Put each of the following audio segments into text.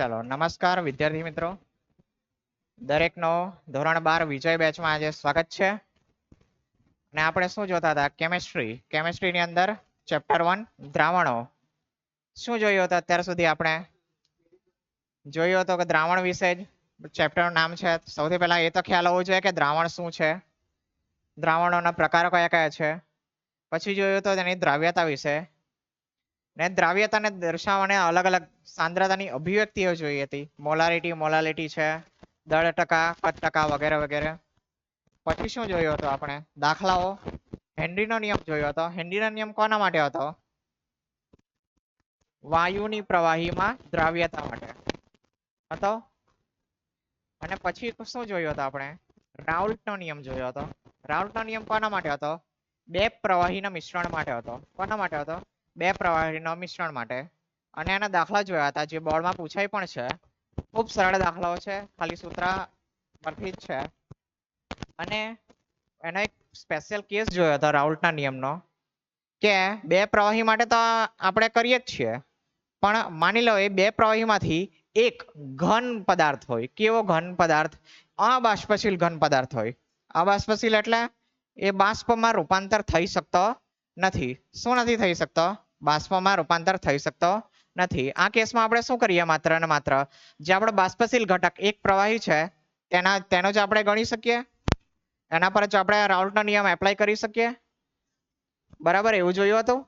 ચાલો નમસ્કાર વિદ્યાર્થી મિત્રો, દરેકનો ધોરણ 12 વિજય બેચમાં આજે સ્વાગત છે. અને આપણે શું જોતા હતા? કેમેસ્ટ્રીની અંદર ચેપ્ટર 1 દ્રાવણો. શું જોયું હતું અત્યાર સુધી? આપણે જોયું હતું કે દ્રાવણ વિશે જ ચેપ્ટરનું નામ છે. સૌથી પહેલા એ તો ખ્યાલ હોવો જોઈએ કે દ્રાવણ શું છે, દ્રાવણોના પ્રકારો કયા કયા છે. પછી જોયું તો તેની દ્રાવ્યતા વિશે, ને દ્રાવ્યતાને દર્શાવવાને અલગ અલગ સાંદ્રતાની અભિવ્યક્તિઓ જોઈ હતી. મોલાલિટી છે, દળ ટકા, પદ ટકા વગેરે વગેરે. પછી શું જોયું હતું આપણે? દાખલાઓ. હેનરીનો નિયમ જોયો હતો. હેનરીનો નિયમ કોના માટે હતો? વાયુની પ્રવાહીમાં દ્રાવ્યતા માટે હતો. અને પછી શું જોયું હતું આપણે? રાઉલ્ટનો નિયમ જોયો હતો. રાઉલ્ટનો નિયમ કોના માટે હતો? બે પ્રવાહીના મિશ્રણ માટે હતો. કોના માટે હતો? બે પ્રવાહીના મિશ્રણ માટે. અને એના દાખલા જોયા હતા, જે બોર્ડમાં પૂછાય પણ છે. ખૂબ સરળ દાખલાઓ છે, ખાલી સૂત્ર પરથી જ છે. અને એનો એક સ્પેશિયલ કેસ જોયો હતો રાઉલ્ટના નિયમનો, કે બે પ્રવાહી માટે તો આપણે કરીએ જ છીએ, પણ માની લો એ બે પ્રવાહીમાંથી એક ઘન પદાર્થ હોય. કેવો ઘન પદાર્થ? અબાષ્પશીલ ઘન પદાર્થ હોય. અબાષ્પશીલ એટલે એ બાષ્પમાં રૂપાંતર થઈ શકતો નથી. શું નથી થઈ શકતો? બાષ્પમાં રૂપાંતર થઈ શકતો નથી. આ કેસમાં આપણે શું કરીએ? માત્ર ને માત્ર જે આપણો બાષ્પશીલ ઘટક એક પ્રવાહી છે તેનો જ આપણે ગણી શકીએ, એના પર જ આપણે રાઉલ્ટનો નિયમ એપ્લાય કરી શકીએ. બરાબર, એવું જોયું હતું.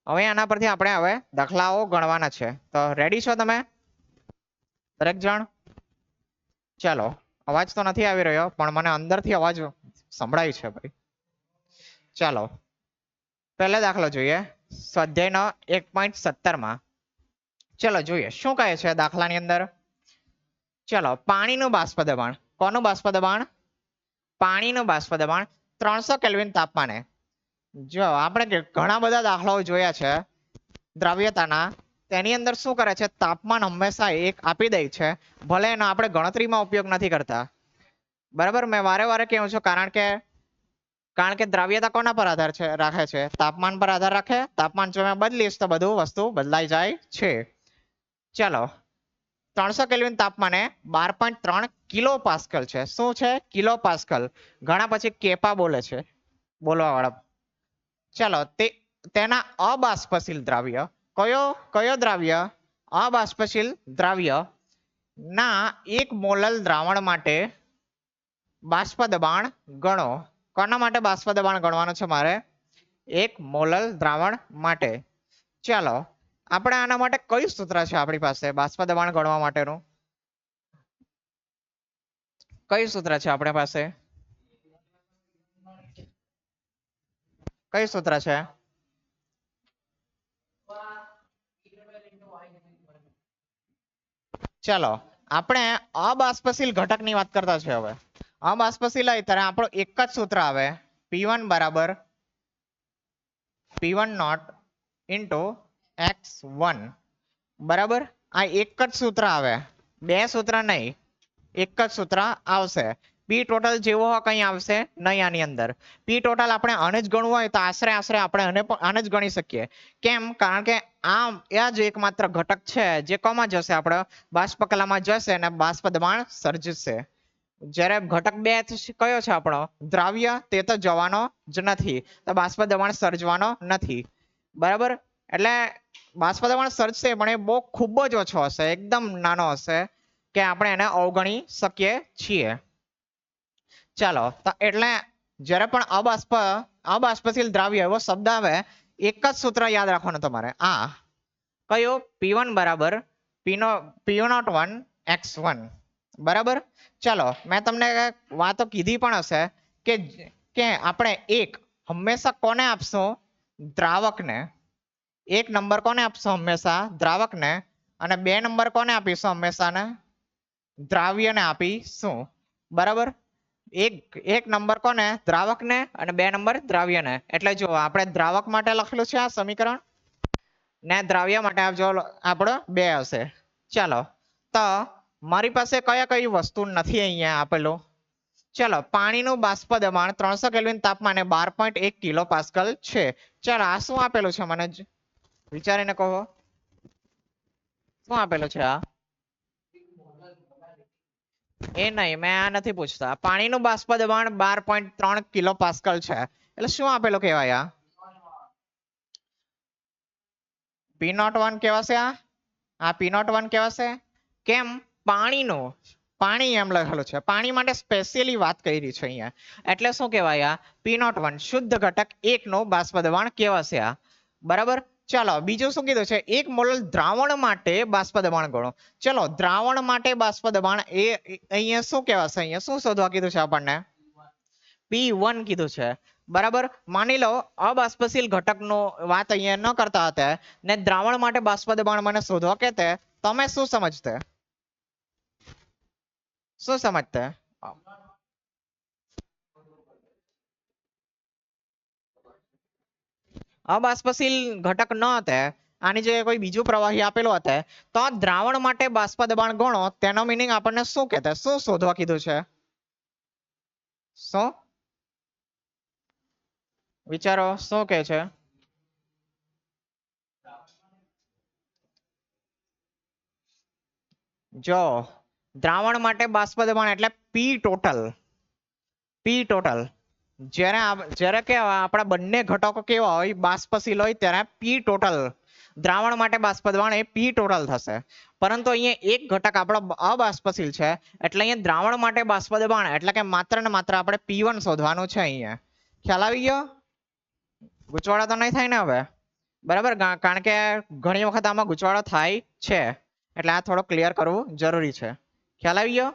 હવે આના પરથી આપણે હવે દાખલાઓ ગણવાના છે. તો રેડી છો તમે દરેક જણ? ચાલો, અવાજ તો નથી આવી રહ્યો, પણ મને અંદરથી અવાજ સંભળાય છે ભાઈ. ચાલો, પહેલો દાખલો જોઈએ સ્વાધ્યાયનો 1.17 ચલો જોઈએ શું કહે છે દાખલાની અંદર. ચલો, પાણીનું બાષ્પ દબાણ. કોનું બાષ્પ દબાણ? પાણીનું બાષ્પ દબાણ 300 કેલ્વિન તાપમાને. જો આપણે ઘણા બધા દાખલાઓ જોયા છે દ્રાવ્યતાના, તેની અંદર શું કરે છે? તાપમાન હંમેશા એક આપી દે છે, ભલે એનો આપણે ગણતરીમાં ઉપયોગ નથી કરતા. બરાબર, મેં વારે વારે કહું છું, કારણ કે દ્રાવ્યતા કોના પર આધાર રાખે છે? તાપમાન પર આધાર રાખે. તાપમાન જો મેં બદલીશ તો બધું વસ્તુ બદલાઈ જાય છે. ચાલો, 300 કેલ્વિન તાપમાને 12.3 કિલો પાસ્કલ છે. શું છે? Kilo pascal. ઘણા પછી કેપા બોલે છે બોલવા વાળા. ચાલો, તેના અબાષ્પશીલ દ્રાવ્ય. કયો દ્રાવ્ય? અબાષ્પશીલ દ્રાવ્ય ના 1 મોલલ દ્રાવણ માટે બાષ્પ દબાણ ગણો. કોના માટે બાષ્પ દબાણ ગણવાનું છે મારે? 1 મોલલ દ્રાવણ માટે. ચાલો, આપણે આના માટે કયું સૂત્ર છે આપણી પાસે બાષ્પ દબાણ ગણવા માટેનું? કયું સૂત્ર છે આપણી પાસે? કયું સૂત્ર છે? ચાલો, આપણે અબાષ્પશીલ ઘટકની વાત કરતા છે. હવે અબાષ્પશીલ હોય ત્યારે આપણો એક જ સૂત્ર આવે, P1 બરાબર P1 નોટ ઇન્ટુ x1. બરાબર, આ એક જ સૂત્ર આવે, બે સૂત્ર નહીં, એક જ સૂત્ર આવશે. પી ટોટલ જેવો કંઈ આવશે નહીં આની અંદર. પી ટોટલ આપણે આને જ ગણવું હોય તો આશરે આપણે આને જ ગણી શકીએ. કેમ? કારણ કે આ જ એકમાત્ર ઘટક છે જે કોમાં જશે? આપણે બાષ્પ કલામાં જશે અને બાષ્પ દબાણ સર્જશે. જ્યારે ઘટક 2 કયો છે આપણો? દ્રાવ્ય. તે તો જવાનો જ નથી, તો બાષ્પ દબાણ સર્જવાનો નથી. બરાબર, એટલે બાષ્પ દબાણ સર્જશે પણ એ બહુ ખૂબ જ ઓછો હશે, એકદમ નાનો હશે, કે આપણે એને અવગણી શકીએ છીએ. ચાલો, તો એટલે જ્યારે પણ અબાષ્પશીલ દ્રાવ્ય એવો શબ્દ આવે, એક જ સૂત્ર યાદ રાખવાનું તમારે. આ કયો? P1 બરાબર P01 x1. બરાબર. ચાલો, મેં તમને વાતો કીધી પણ હશે કે આપણે એક હંમેશા કોને આપશું? દ્રાવકને. 1 નંબર કોને આપશો? હંમેશા દ્રાવકને. અને 2 નંબર કોને આપીશું? હંમેશા દ્રાવ્યને આપીશું. બરાબર, એક નંબર કોને? દ્રાવકને, અને 2 નંબર દ્રાવ્યને. એટલે જો આપણે દ્રાવક માટે લખેલું છે આ સમીકરણ, ને દ્રાવ્ય માટે જો આપણો 2 હશે. ચાલો, તો મારી પાસે કઈ વસ્તુ નથી અહીંયા આપેલું. ચાલો, પાણીનું બાષ્પ દબાણ 300 કેલ્વિન તાપમાને 12.1 કિલો પાસ્કલ છે. ચાલો, આ શું આપેલું છે મને વિચારીને કહો, શું આપેલું છે? આ એ નહીં, મેં આ નથી પૂછતા. પાણીનું બાષ્પ દબાણ 12.3 કિલો પાસ્કલ છે, એટલે શું આપેલું કહેવાય? P01 કહેવાશે. આ P01 કહેવાશે. કેમ? પાણીનું, પાણી એમ લખેલું છે, પાણી માટે સ્પેશિયલી વાત કરી છે અહીંયા, એટલે શું કહેવાય? P01 શુદ્ધ ઘટક 1 નું બાષ્પ દબાણ કહેવાશે. બરાબર. ચાલો બીજું શું કીધું છે? 1 મોલ દ્રાવણ માટે બાષ્પ દબાણ ગણો. ચલો દ્રાવણ માટે બાષ્પ દબાણ એ અહીંયા શું કહેવાશે? અહીંયા શું શોધવા કીધું છે આપણને? P1 કીધું છે. બરાબર. માની લો અબાષ્પશીલ ઘટકનો વાત અહીંયા ન કરતા હતા ને દ્રાવણ માટે બાષ્પ દબાણ મને શોધવા કહેતે, તમે શું સમજતે? શું સમજતે? અબાષ્પશીલ ઘટક ન હતા, આની જગ્યાએ કોઈ બીજું પ્રવાહી આપેલું હતું, તો દ્રાવણ માટે બાષ્પ દબાણ ગણો, તેનો મીનિંગ આપણને શું કહેતે? શું શોધવા કીધું છે? શું વિચારો, શું કહે છે? જો દ્રાવણ માટે બાષ્પ દબાણ એટલે પી ટોટલ. જ્યારે કે આપણા બંને ઘટકો કેવા હોય, બાષ્પશીલ હોય, ત્યારે પી ટોટલ દ્રાવણ માટે બાષ્પ દબાણ એ પી ટોટલ થશે. પરંતુ અહીંયા એક ઘટક આપણો અબાષ્પશીલ છે, એટલે અહીંયા દ્રાવણ માટે બાષ્પ દબાણ એટલે કે માત્ર ને માત્ર આપણે P1 શોધવાનું છે. અહીંયા ખ્યાલ આવી ગયો? ગૂંચવાડા તો નહીં થાય ને હવે? બરાબર, કારણ કે ઘણી વખત આમાં ગૂંચવાડો થાય છે, એટલે આ થોડો ક્લિયર કરવું જરૂરી છે. ખ્યાલ આવી ગયો?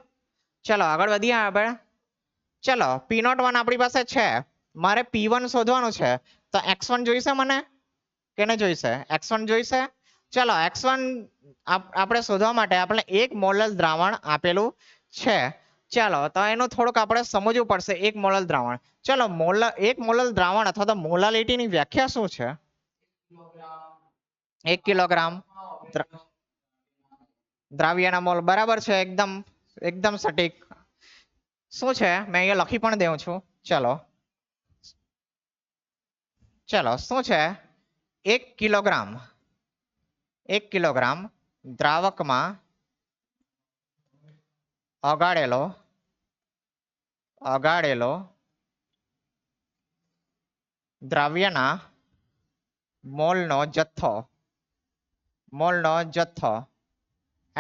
ચલો આગળ વધીએ આપણે. ચલો P01 આપણી પાસે છે, મારે P1 શોધવાનું છે, તો x1 જોઈશે મને કે નહીં જોઈશે? x1 જોઈશે. ચલો x1 આપણે શોધવા માટે આપણે 1 મોલર દ્રાવણ આપેલું છે. ચાલો તો એનું થોડુંક આપણે સમજવું પડશે. 1 મોલર દ્રાવણ. ચલો 1 મોલર દ્રાવણ અથવા તો મોલાલિટીની વ્યાખ્યા શું છે? 1 કિલોગ્રામ દ્રાવ્યના મોલ. બરાબર છે, એકદમ એકદમ સટીક. શું છે? મેં અહીંયા લખી પણ દઉં છું. ચલો શું છે? 1 કિલોગ્રામ, 1 કિલોગ્રામ દ્રાવકમાં અગાડેલો દ્રાવ્યના મોલનો જથ્થો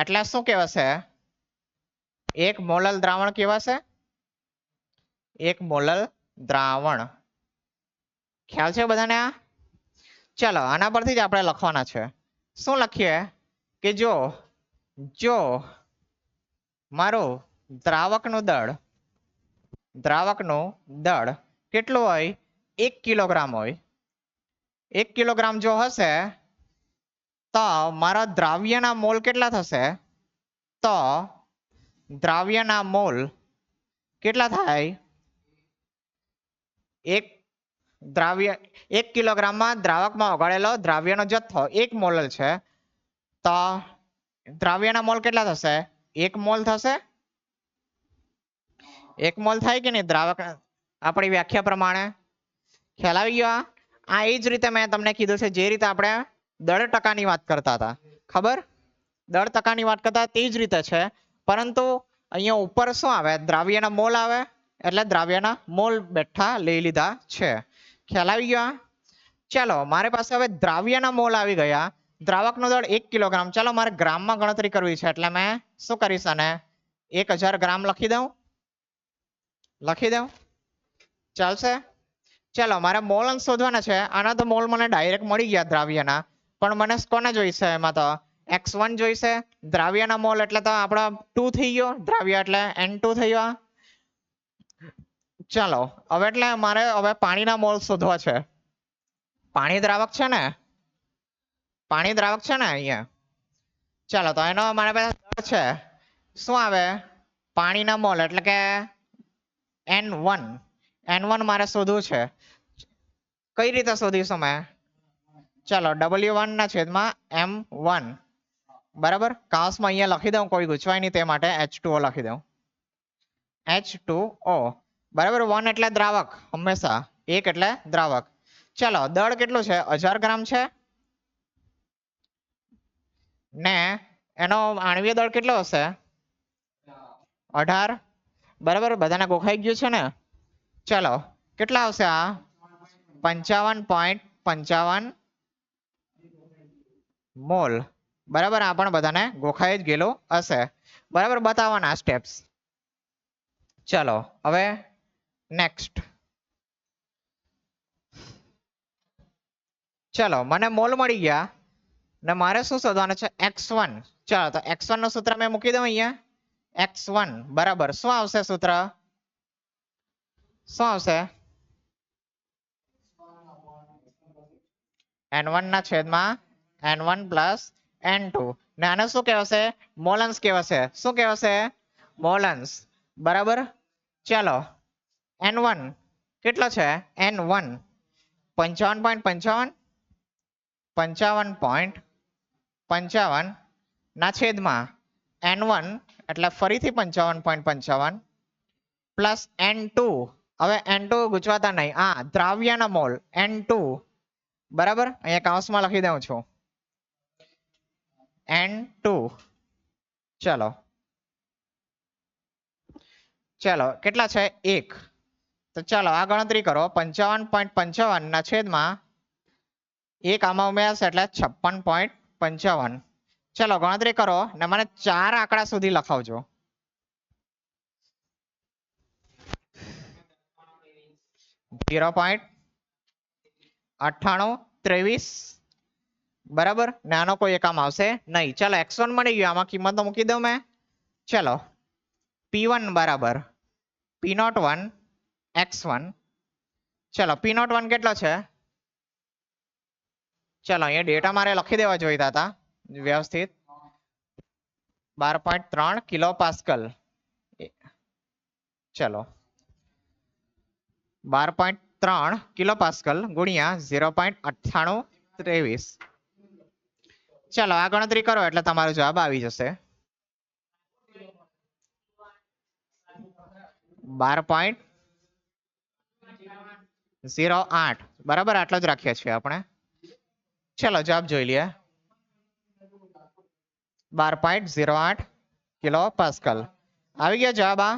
એટલે શું કહેવાશે? 1 મોલર દ્રાવણ કહેવાશે. 1 મોલર દ્રાવણ. ખ્યાલ છે બધાને? ચાલો આના પરથી જ આપણે લખવાના છે. શું લખીએ? કે જો મારું દ્રાવકનું દળ કેટલું હોય? 1 કિલોગ્રામ હોય. 1 કિલોગ્રામ જો હશે તો મારા દ્રાવ્યના મોલ કેટલા થશે? તો દ્રાવ્યના મોલ કેટલા થાય? 1 કિલોગ્રામમાં દ્રાવકમાં ઓગાળેલો દ્રાવ્યનો જથ્થો 1 મોલ છે, તો દ્રાવ્યના મોલ કેટલા થશે? 1 મોલ થશે. 1 મોલ થાય કે નહીં દ્રાવક આપણી વ્યાખ્યા પ્રમાણે? ખ્યાલ આવી ગયો? આ એ જ રીતે મેં તમને કીધું છે, જે રીતે આપણે દળ ટકાની વાત કરતા હતા. ખબર? દળ ટકાની વાત કરતા તે જ રીતે છે, પરંતુ અહીંયા ઉપર શું આવે? દ્રાવ્યના મોલ આવે, એટલે દ્રાવ્યના મોલ બેઠા લઈ લીધા છે. ખ્યાલ આવી ગયો? ચાલો મારી પાસે હવે દ્રાવ્યના મોલ આવી ગયા. દ્રાવકનો દળ 1 કિલોગ્રામ. ચાલો મારે ગ્રામમાં ગણતરી કરવી છે, એટલે મેં શું કરીશ? આને 1000 ગ્રામ લખી દઉં. ચાલશે? ચાલો મારે મોલ અંશ શોધવાના છે. આના તો મોલ મને ડાયરેક્ટ મળી ગયા દ્રાવ્યના, પણ મને કોને જોઈશે? એમાં તો x1 જોઈશે. દ્રાવ્યના મોલ એટલે તો આપણા 2 થઈ ગયો, દ્રાવ્ય એટલે n2 થઈ ગયો. ચાલો હવે એટલે મારે હવે પાણીના મોલ શોધવા છે. પાણી દ્રાવક છે ને અહીંયા. ચાલો તો એનો મારા પાસે દળ છે. શું આવે? પાણીના મોલ એટલે કે n1 મારે શોધવું છે. કઈ રીતે શોધીશું મેં? ચાલો W1 ના છેદમાં M1. બરાબર, કાઉન્સમાં અહીંયા લખી દઉં, કોઈ ગૂંચવાય નહીં તે માટે H2O લખી દઉં. H2O. બરાબર, 1 એટલે દ્રાવક, હંમેશા 1 એટલે દ્રાવક. ચાલો દળ કેટલું છે? 1000 ગ્રામ છે ને એનો આણ્વીય દળ કેટલો હશે? 18 બરાબર બધાને ગોખાઈ ગયું છે ને ચલો કેટલા આવશે આ 55.55 મોલ બરાબર આ પણ બધાને ગોખાઈ જ ગયેલો હશે બરાબર બતાવવાના સ્ટેપ્સ ચલો હવે નેક્સ્ટ ચલો મને મોલ મળી ગયા ને મારે શું શોધવાનું છે x1 ચાલો તો x1 નું સૂત્ર મેં મૂકી દઉં અહીંયા x1 બરાબર શું આવશે સૂત્ર શું આવશે n1 ના છેદમાં n1 પ્લસ n2 ને આને શું કહેવાશે મોલન્સ કહેવાશે શું કહેવાશે મોલન્સ બરાબર ચાલો n1 કેટલો છે n1 55.55 55.55 ના છેદમાં n1 એટલે ફરીથી 55.55 પ્લસ n2 હવે n2 ગુચવાતા નહીં આ દ્રાવ્યના મોલ n2 બરાબર અહીંયા કૌંસમાં લખી દઉં છું n2 ચલો ચલો કેટલા છે 1 તો ચાલો આ ગણતરી કરો 55.55 ના છેદમાં 1 આમાં ઉમેરશે એટલે 56.55 ચલો ગણતરી કરો ને મને 4 આંકડા સુધી લખાવજો 0.9823 બરાબર ને આનો કોઈ એકમ આવશે નહીં ચલો x1 મળી ગયો આમાં કિંમત તો મૂકી દઉં મેં ચલો p1 બરાબર p01 x1 ચલો p01 કેટલો છે ચલો અહીંયા ડેટા મારે લખી દેવા જોઈતા હતા વ્યવસ્થિત 12.3 કિલો પાસ્કલ ચલો 12.3 કિલો પાસ્કલ ગુણ્યા 0.9823 ચલો આ ગણતરી કરો એટલે તમારો જવાબ આવી જશે 12.08 બરાબર આટલો જ રાખીએ છીએ આપણે ચલો જવાબ જોઈ લઈએ 12.08 કિલો પાસ્કલ આવી ગયો જવાબ આ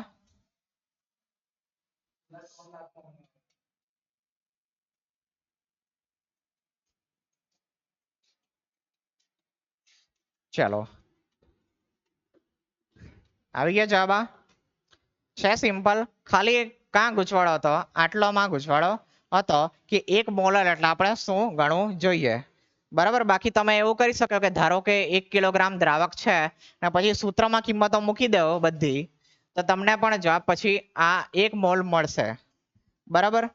ચલો આવી ગયા જવાબ આ છે સિમ્પલ ખાલી ક્યાં ગૂંચવાડો હતો આટલોમાં ગૂંચવાડો હતો કે 1 મોલર એટલે આપણે શું ગણવું જોઈએ બરાબર બાકી તમે એવું કરી શકો કે ધારો કે 1 કિલોગ્રામ દ્રાવક છે ને પછી સૂત્રમાં કિંમતો મૂકી દો બધી તો તમને પણ જવાબ પછી આ 1 મોલ મળશે બરાબર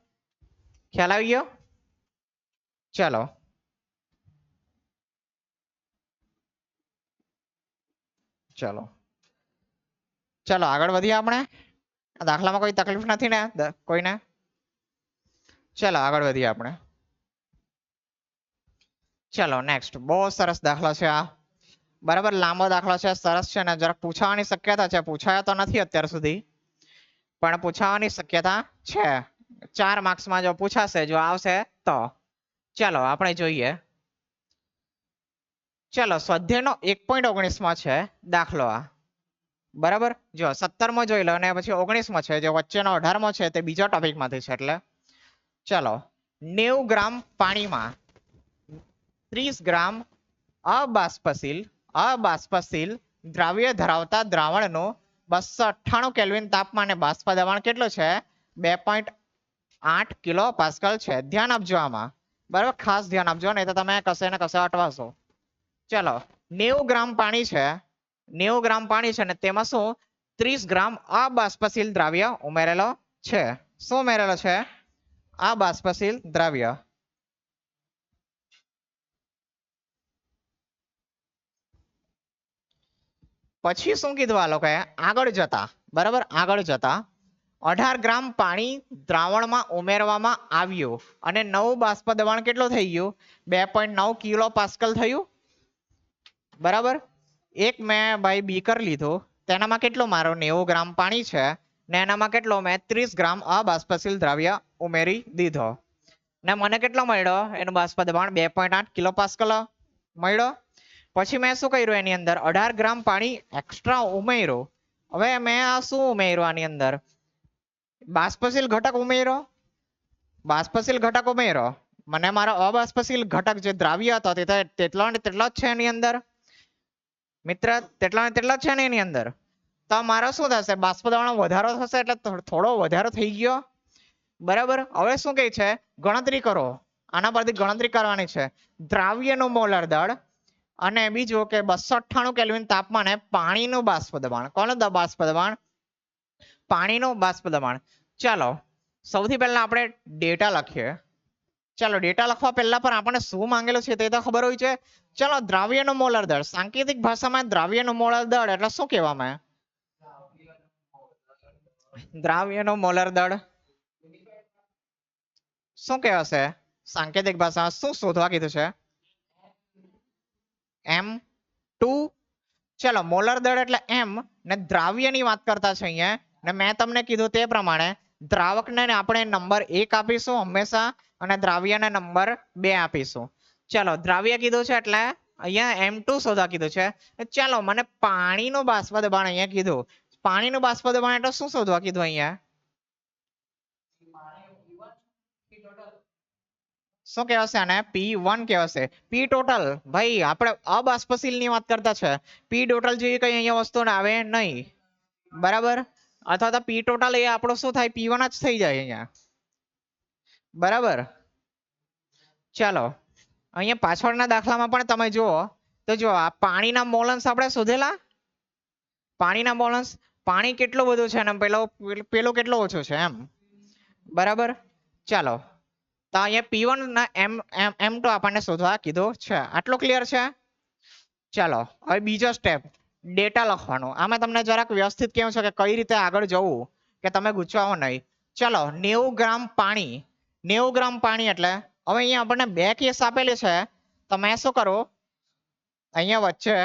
ખ્યાલ આવી ગયો ચલો ચલો ચલો આગળ વધીએ આપણે દાખલામાં કોઈ તકલીફ નથી ને કોઈને ચલો આગળ વધીએ આપણે ચલો નેક્સ્ટ બહુ સરસ દાખલો છે આ બરાબર લાંબો દાખલો છે સરસ છે ને જરાક પૂછાવાની શક્યતા છે પૂછાયો તો નથી અત્યાર સુધી પણ પૂછાવાની શક્યતા છે 4 માર્ક્સમાં જો પૂછાશે જો આવશે તો ચલો આપણે જોઈએ ચલો સ્વાધ્યાયનો 1.19 માં છે દાખલો આ બરાબર જો 17મો જોઈ લો અને પછી 19મો છે જે વચ્ચેનો 18મો છે તે બીજા ટોપિક માંથી છે એટલે ચલો 90 ગ્રામ પાણીમાં 30 ગ્રામ અબાષ્પશીલ દ્રાવ્ય ધરાવતા દ્રાવણનો 298 કેલ્વિન તાપમાને બાષ્પ દબાણ કેટલું છે 2.8 કિલો પાસ્કલ છે ધ્યાન આપજો આમાં બરાબર ખાસ ધ્યાન આપજો નહીં તો તમે કશે ને કશે અટવાશો ચલો 90 ગ્રામ પાણી છે 90 ગ્રામ પાણી છે ને તેમાં શું 30 ગ્રામ અબાષ્પશીલ દ્રાવ્ય ઉમેરેલો છે શું ઉમેરેલો છે અબાષ્પશીલ દ્રાવ્ય પછી શું કીધું આ લોકોએ આગળ જતા બરાબર આગળ જતા 18 ગ્રામ પાણી દ્રાવણમાં ઉમેરવામાં આવ્યું અને નવું બાષ્પ દબાણ કેટલું થઈ ગયું 2.9 કિલો પાસ્કલ થયું બરાબર એક મેં ભાઈ બીકર લીધું તેનામાં કેટલો મારો 90 ગ્રામ પાણી છે ને એનામાં કેટલો મેં 30 ગ્રામ અબાષ્પશીલ દ્રાવ્ય ઉમેરી દીધો ને મને કેટલો મળ્યો એનું બાષ્પ દબાણ 2.8 કિલો પાસ્કલ મળ્યો પછી મેં શું કર્યું એની અંદર 18 ગ્રામ પાણી એક્સ્ટ્રા ઉમેર્યું હવે મેં આ શું ઉમેર્યું આની અંદર બાષ્પશીલ ઘટક ઉમેર્યો બાષ્પશીલ ઘટક ઉમેર્યો મને મારો અબાષ્પશીલ ઘટક જે દ્રાવ્ય હતો તે તેટલો ને તેટલો જ છે એની અંદર મિત્ર તેટલા ને તેટલા જ છે ને એની અંદર તો મારો શું થશે બાષ્પ દબાણમાં વધારો થશે એટલે થોડો વધારો થઈ ગયો બરાબર હવે શું કહે છે ગણતરી કરો આના પરથી ગણતરી કરવાની છે દ્રાવ્યનું મોલર દળ અને બીજું કે 298 કેલ્વિન તાપમાને પાણીનું બાષ્પ દબાણ કોનું બાષ્પ દબાણ પાણીનું બાષ્પ દબાણ ચાલો સૌથી પહેલા આપણે ડેટા લખીએ ચાલો ડેટા લખવા પહેલા પણ આપણને શું માંગેલું છે તે તો ખબર હોય છે ચાલો દ્રાવ્યનું મોલર દળ સાંકેતિક ભાષામાં દ્રાવ્યનું મોલર દળ એટલે શું કહેવામાં દ્રાવ્યનું મોલર દળ શું કહેવાશે સાંકેતિક ભાષામાં શું શોધવા કીધું છે M2 ચલો મોલર દળ એટલે M ને દ્રાવ્યની વાત કરતા છે અહીંયા ને મેં તમને કીધું તે પ્રમાણે દ્રાવકને આપણે નંબર 1 આપીશું હંમેશા અને દ્રાવ્યને નંબર 2 આપીશું ચાલો દ્રાવ્ય કીધું છે એટલે અહીંયા M2 શોધવા કીધું છે ચાલો મને પાણીનું બાષ્પ દબાણ અહીંયા કીધું પાણીનું બાષ્પ દબાણ એટલે શું શોધવા કીધું અહીંયા શું કહેવાશે આને P1 કહેવાશે P ટોટલ ભાઈ આપણે અબાષ્પશીલ ની વાત કરતા છે P ટોટલ જેવી કઈ અહીંયા વસ્તુ આવે નહીં બરાબર અથવા તો P ટોટલ એ આપણો શું થાય P1 જ થઈ જાય અહીંયા બરાબર ચાલો અહીંયા પાછળના દાખલામાં પણ તમે જુઓ તો જો આ પાણીના મોલન્સ આપણે શોધેલા પાણીના મોલન્સ પાણી કેટલું બધું છે અને પેલો કેટલો ઓછો છે એમ બરાબર ચાલો તો અહીંયા P1 ના M2 આપણને શોધવા કીધું છે આટલું ક્લિયર છે ચાલો હવે બીજો સ્ટેપ ડેટા લખવાનો આમાં તમને જરાક વ્યવસ્થિત કેવું છે કે કઈ રીતે આગળ જવું કે તમે ગુચવાઓ નહીં ચાલો 90 ગ્રામ પાણી 90 ગ્રામ પાણી એટલે હવે અહીંયા આપણને બે કેસ આપેલી છે તો મેં શું કરું અહીંયા વચ્ચે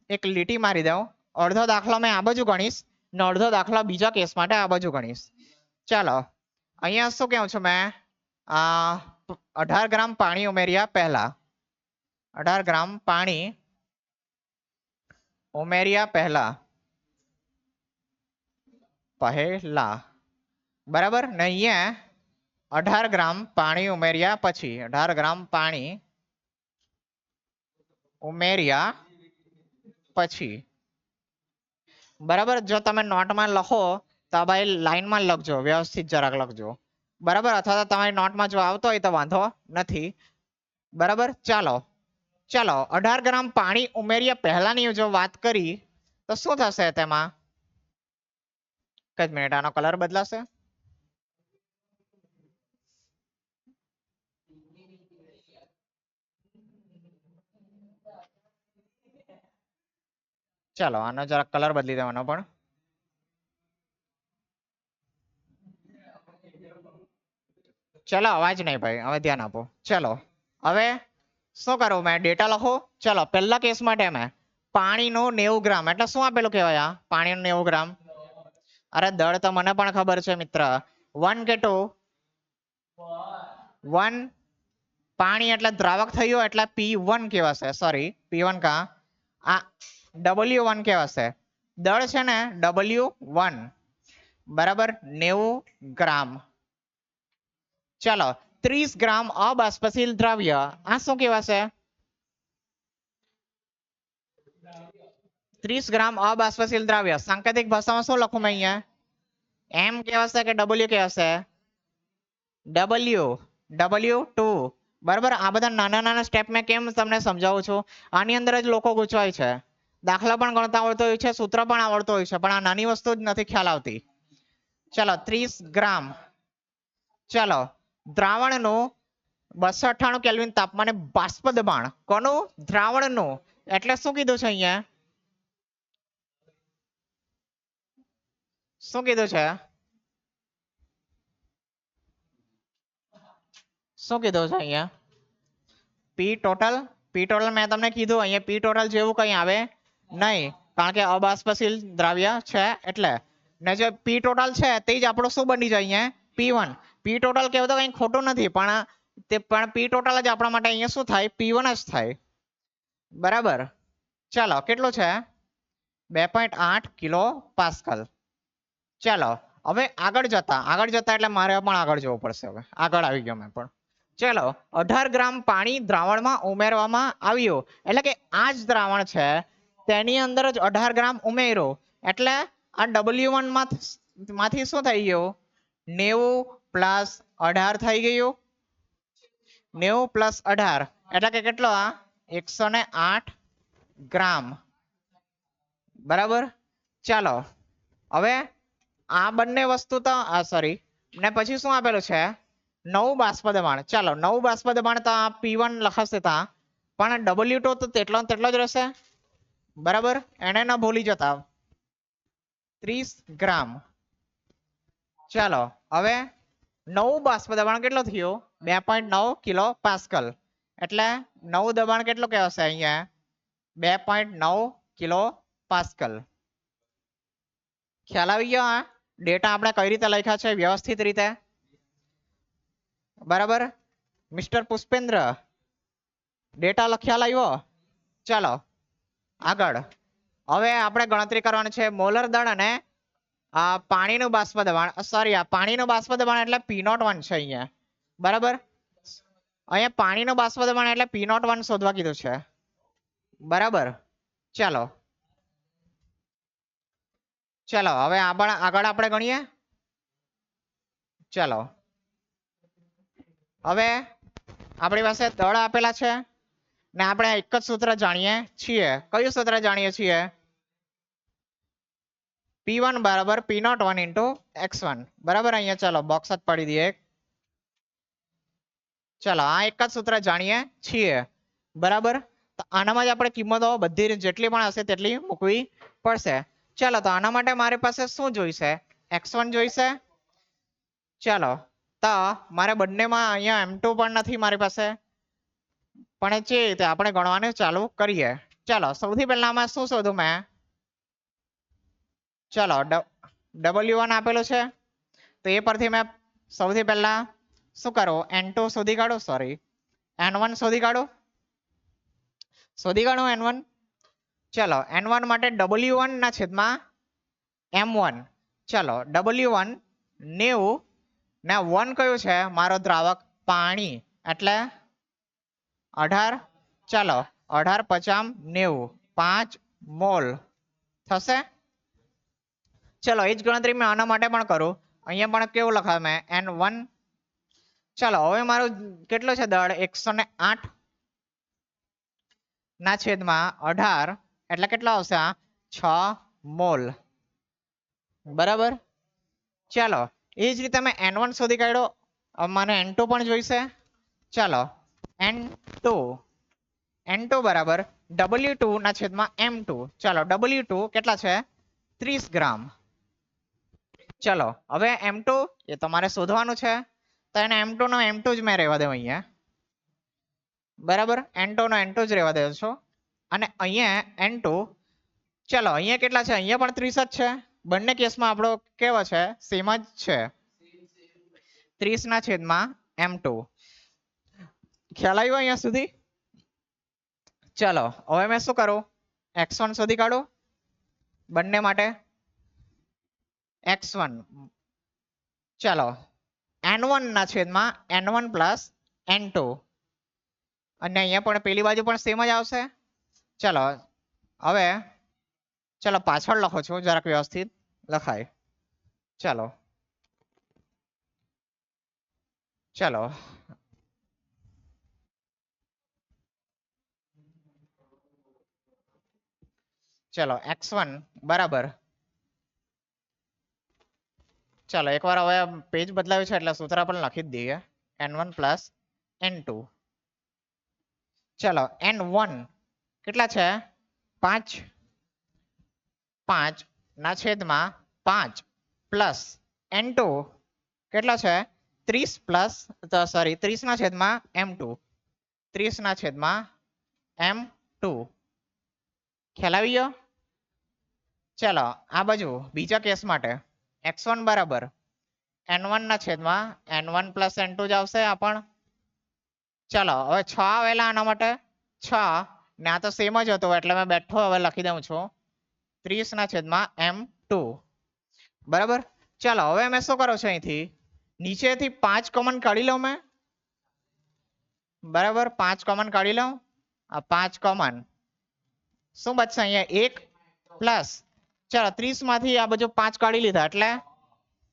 એક લીટી મારી દઉં અડધો દાખલો મેં આ બાજુ ગણીશ ને અડધો દાખલો બીજા કેસ માટે આ બાજુ ગણીશ ચાલો અહીંયા શું કહું છું મેં 18 ગ્રામ પાણી ઉમેર્યા પહેલા 18 ગ્રામ પાણી ઉમેર્યા પહેલા બરાબર ને અહીંયા 18 ગ્રામ પાણી ઉમેર્યા પછી 18 ગ્રામ પાણી ઉમેર્યા પછી બરાબર જો તમે નોટમાં લખો તો ભાઈ લાઈનમાં લખજો વ્યવસ્થિત જરાક લખજો બરાબર અથવા તો તમારી નોટમાં જો આવતો હોય તો વાંધો નથી બરાબર ચાલો ચાલો 18 ગ્રામ પાણી ઉમેર્યા પહેલાની જો વાત કરી તો શું થશે તેમાં એક મિનિટ આનો કલર બદલાશે ચાલો આનો જરા કલર બદલી દેવાનો પણ ચલો અવાજ નહીં ભાઈ હવે ધ્યાન આપો ચલો હવે શું કરું મેં ડેટા લખો ચલો પહેલા કેસ માટે મેં પાણીનું 90 ગ્રામ એટલે શું આપેલું કહેવાય આ પાણીનું 90 ગ્રામ અરે દળ તો મને પણ ખબર છે મિત્ર 1 કે 2 1 પાણી એટલે દ્રાવક થયું એટલે P1 કહેવાશે સોરી P1 કા આ W1 કહેવાશે દળ છે ને W1 બરાબર 90 ગ્રામ ચાલો 30 ગ્રામ અબાષ્પશીલ દ્રવ્ય આ શું કહેવાશે 30 ગ્રામ અબાષ્પશીલ દ્રવ્ય સાંકેતિક ભાષામાં શું લખું મેં અહીંયા M કહેવાશે કે W કહેવાશે W2 બરાબર આ બધા નાના નાના સ્ટેપ મેં કેમ તમને સમજાવું છું આની અંદર જ લોકો ગૂંચવાય છે દાખલા પણ ગણતા આવડતો હોય છે સૂત્ર પણ આવડતો હોય છે પણ આ નાની વસ્તુ જ નથી ખ્યાલ આવતી ચાલો 30 ગ્રામ ચાલો દ્રાવણનું 298 કેલ્વિન તાપમાને બાષ્પ દબાણ કોનું દ્રાવણનું એટલે શું કીધું છે અહીંયા શું કીધું છે શું કીધું છે અહીંયા P ટોટલ મેં તમને કીધું અહીંયા P ટોટલ જેવું કંઈ આવે નહીં કારણ કે અબાષ્પશીલ દ્રવ્ય છે એટલે ને જે P ટોટલ છે તે જ આપણું શું બની જાય અહીંયા P1 P ટોટલ કહેવું તો કંઈ ખોટું નથી પણ P ટોટલ જ આપણા માટે અહીંયા શું થાય P1 જ થાય બરાબર ચાલો કેટલું છે 2.8 કિલો પાસ્કલ. ચાલો હવે આગળ જતા એટલે મારે પણ આગળ જવું પડશે. હવે આગળ આવી ગયો મેં પણ. ચાલો 18 ગ્રામ પાણી દ્રાવણમાં ઉમેરવામાં આવ્યું એટલે કે આ જ દ્રાવણ છે તેની અંદર જ 18 ગ્રામ ઉમેરો એટલે આ W1 માંથી શું થઈ ગયું 90 પ્લસ 18 થઈ ગયું. 90 પ્લસ 18 એટલે કે કેટલો આ 108 ગ્રામ. બરાબર. ચાલો હવે આ બંને વસ્તુ તો સોરી ને પછી શું આપેલું છે નવું બાષ્પ દબાણ. ચાલો નવું બાષ્પ દબાણ તો P1 લખાશે તા પણ W2 તો તેટલો જ રહેશે. બરાબર એને ન ભૂલી જતા 30 ગ્રામ. ચાલો હવે નવું બાષ્પ દબાણ કેટલો થયો 2.9 કિલો પાસ્કલ એટલે નવું દબાણ કેટલું કહેવાશે અહીંયા 2.9 કિલો પાસ્કલ. ખ્યાલ આવી ગયો. આ ડેટા આપણે કઈ રીતે લખ્યા છે વ્યવસ્થિત રીતે. બરાબર મિસ્ટર પુષ્પેન્દ્ર ડેટા લખ્યા આવ્યો. ચાલો આગળ હવે આપણે ગણતરી કરવાની છે મોલર દળ અને પાણીનું બાષ્પ દબાણ. સોરી આ પાણીનું બાષ્પ દબાણ એટલે P01 છે અહીંયા. બરાબર અહીંયા પાણીનું બાષ્પ દબાણ એટલે P01 શોધવા કીધું છે. બરાબર ચાલો હવે આગળ આપણે ગણીએ. ચાલો હવે આપણી પાસે દળ આપેલા છે ને આપણે એક જ સૂત્ર જાણીએ છીએ. કયું સૂત્ર જાણીએ છીએ P1 બરાબર P01 into x1. બરાબર અહીંયા ચાલો બોક્સ જ પાડી દઈએ. ચાલો આ એક જ સૂત્ર જાણીએ છીએ. બરાબર તો આનામાં જ આપણે કિંમતો બધી જેટલી પણ હશે તેટલી મૂકવી પડશે. ચાલો તો આના માટે મારી પાસે શું જોઈશે x1 જોઈશે. ચાલો તો મારે બંનેમાં અહીંયા M2 પણ નથી મારી પાસે પણ છે તે આપણે ગણવાનું ચાલુ કરીએ. ચાલો સૌથી પહેલા આમાં શું શોધું મેં ચાલો W1 આપેલું છે તો એ પરથી મેં સૌથી પહેલા શું કરું N2 શોધી કાઢું સોરી N1 શોધી કાઢું N1. ચાલો N1 માટે W1 ના છેદમાં M1. ચાલો W1 90 ને 1 કયું છે મારો દ્રાવક પાણી એટલે 18. ચાલો 18 50 90 5 મોલ થશે. ચલો એ જ ગણતરી મેં આના માટે પણ કરું. અહીંયા પણ કેવું લખાવે મેં N1. ચાલો હવે મારું કેટલો છે દળ 108 ના છેદમાં 18 એટલે કેટલા આવશે આ 6 મોલ. બરાબર ચાલો એ જ રીતે મેં N1 શોધી કાઢ્યો. મને N2 પણ જોઈશે. ચાલો N2 બરાબર W2 ના છેદમાં M2. ચાલો W2 કેટલા છે 30 ગ્રામ. ચલો હવે M2 એ તમારે શોધવાનું છે તો એને M2 નો M2 જ મેં રહેવા દેવું અહીંયા. બરાબર N2 નો N2 જ રહેવા દેવો છો અને અહીંયા N2 ચલો અહીંયા કેટલા છે અહીંયા પણ 30 જ છે. બંને કેસમાં આપણો કેવો છે સેમ જ છે 30 ના છેદમાં M2. ખ્યાલ આવ્યો અહીંયા સુધી. ચલો હવે મેં શું કરું x1 શોધી કાઢું બંને માટે x1. ચાલો N1 ના છેદમાં N1 પ્લસ N2 અને અહીંયા પણ પેલી બાજુ પણ સેમ જ આવશે. ચલો હવે ચલો પાછળ લખો છો જરાક વ્યવસ્થિત લખાય. ચાલો x1 બરાબર. ચાલો એકવાર હવે પેજ બદલાવ્યું છે એટલે સૂત્ર પણ લખી જ દઈએ N1 પ્લસ N2. ચાલો N1 કેટલા છે 5 ના છેદમાં 5 પ્લસ N2 કેટલા છે 30 પ્લસ સોરી 30 ના છેદમાં M2. 30 ના છેદમાં M2. ખ્યાલ આવી ગયો. ચાલો આ બાજુ બીજા કેસ માટે x1 બરાબર N1 ના છેદમાં N1 પ્લસ N2 જ આવશે આ પણ. ચાલો હવે 6 આવેલા આના માટે 6 ને આ તો સેમ જ હતો એટલે મેં બેઠો હવે લખી દઉં છું 30/m2 બરાબર. ચાલો હવે મેં શું કરો છો અહીંથી નીચેથી 5 કોમન કાઢી લઉં મેં બરાબર 5 કોમન કાઢી લઉં આ 5 કોમન શું બચશે અહીંયા 1 પ્લસ ચાલો 30 માંથી આ બધું 5 કાઢી લીધા એટલે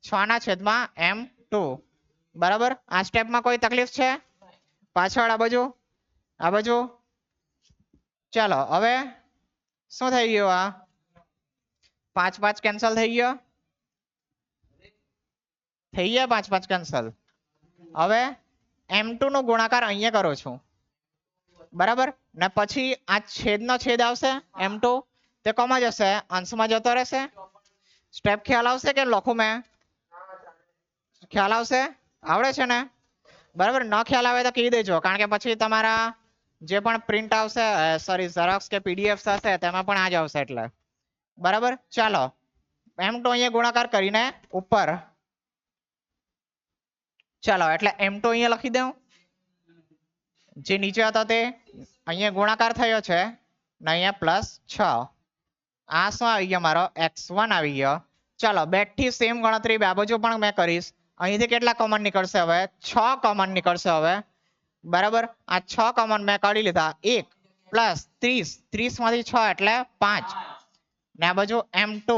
6/m2 બરાબર. આ સ્ટેપમાં કોઈ તકલીફ છે પાછળ આ બાજુ ચાલો હવે શું થઈ ગયું આ 5 કેન્સલ થઈ ગયા 5 કેન્સલ. હવે m2 નો ગુણાકાર અહીંયા કરું છું બરાબર ને પછી આ છેદનો છેદ આવશે m2 તે કોમાં જશે અંશમાં જતો રહેશે. સ્ટેપ ખ્યાલ આવશે કે લખું મેં ખ્યાલ આવશે આવડે છે ને બરાબર. ન ખ્યાલ આવે તો કહી દેજો કારણ કે પછી તમારા જે પણ પ્રિન્ટ આવશે સોરી ઝેરોક્સ કે પીડીએફ હશે તેમાં પણ આ જ આવશે એટલે બરાબર. ચાલો m2 અહીંયા ગુણાકાર કરીને ઉપર ચાલો એટલે m2 અહીંયા લખી દઉં જે નીચે હતો તે અહીંયા ગુણાકાર થયો છે ને અહીંયા +6 આ શું આવી ગયો મારો x1 આવી ગયો. ચાલો બેઠી સેમ ગણતરી બે બાજુ પણ મેં કરીશ. અહીંથી કેટલા કોમન નીકળશે હવે 6 કોમન નીકળશે હવે બરાબર. આ 6 કોમન મેં કાઢી લીધા 1 પ્લસ 30 માંથી 6 એટલે 5 ને આ બાજુ m2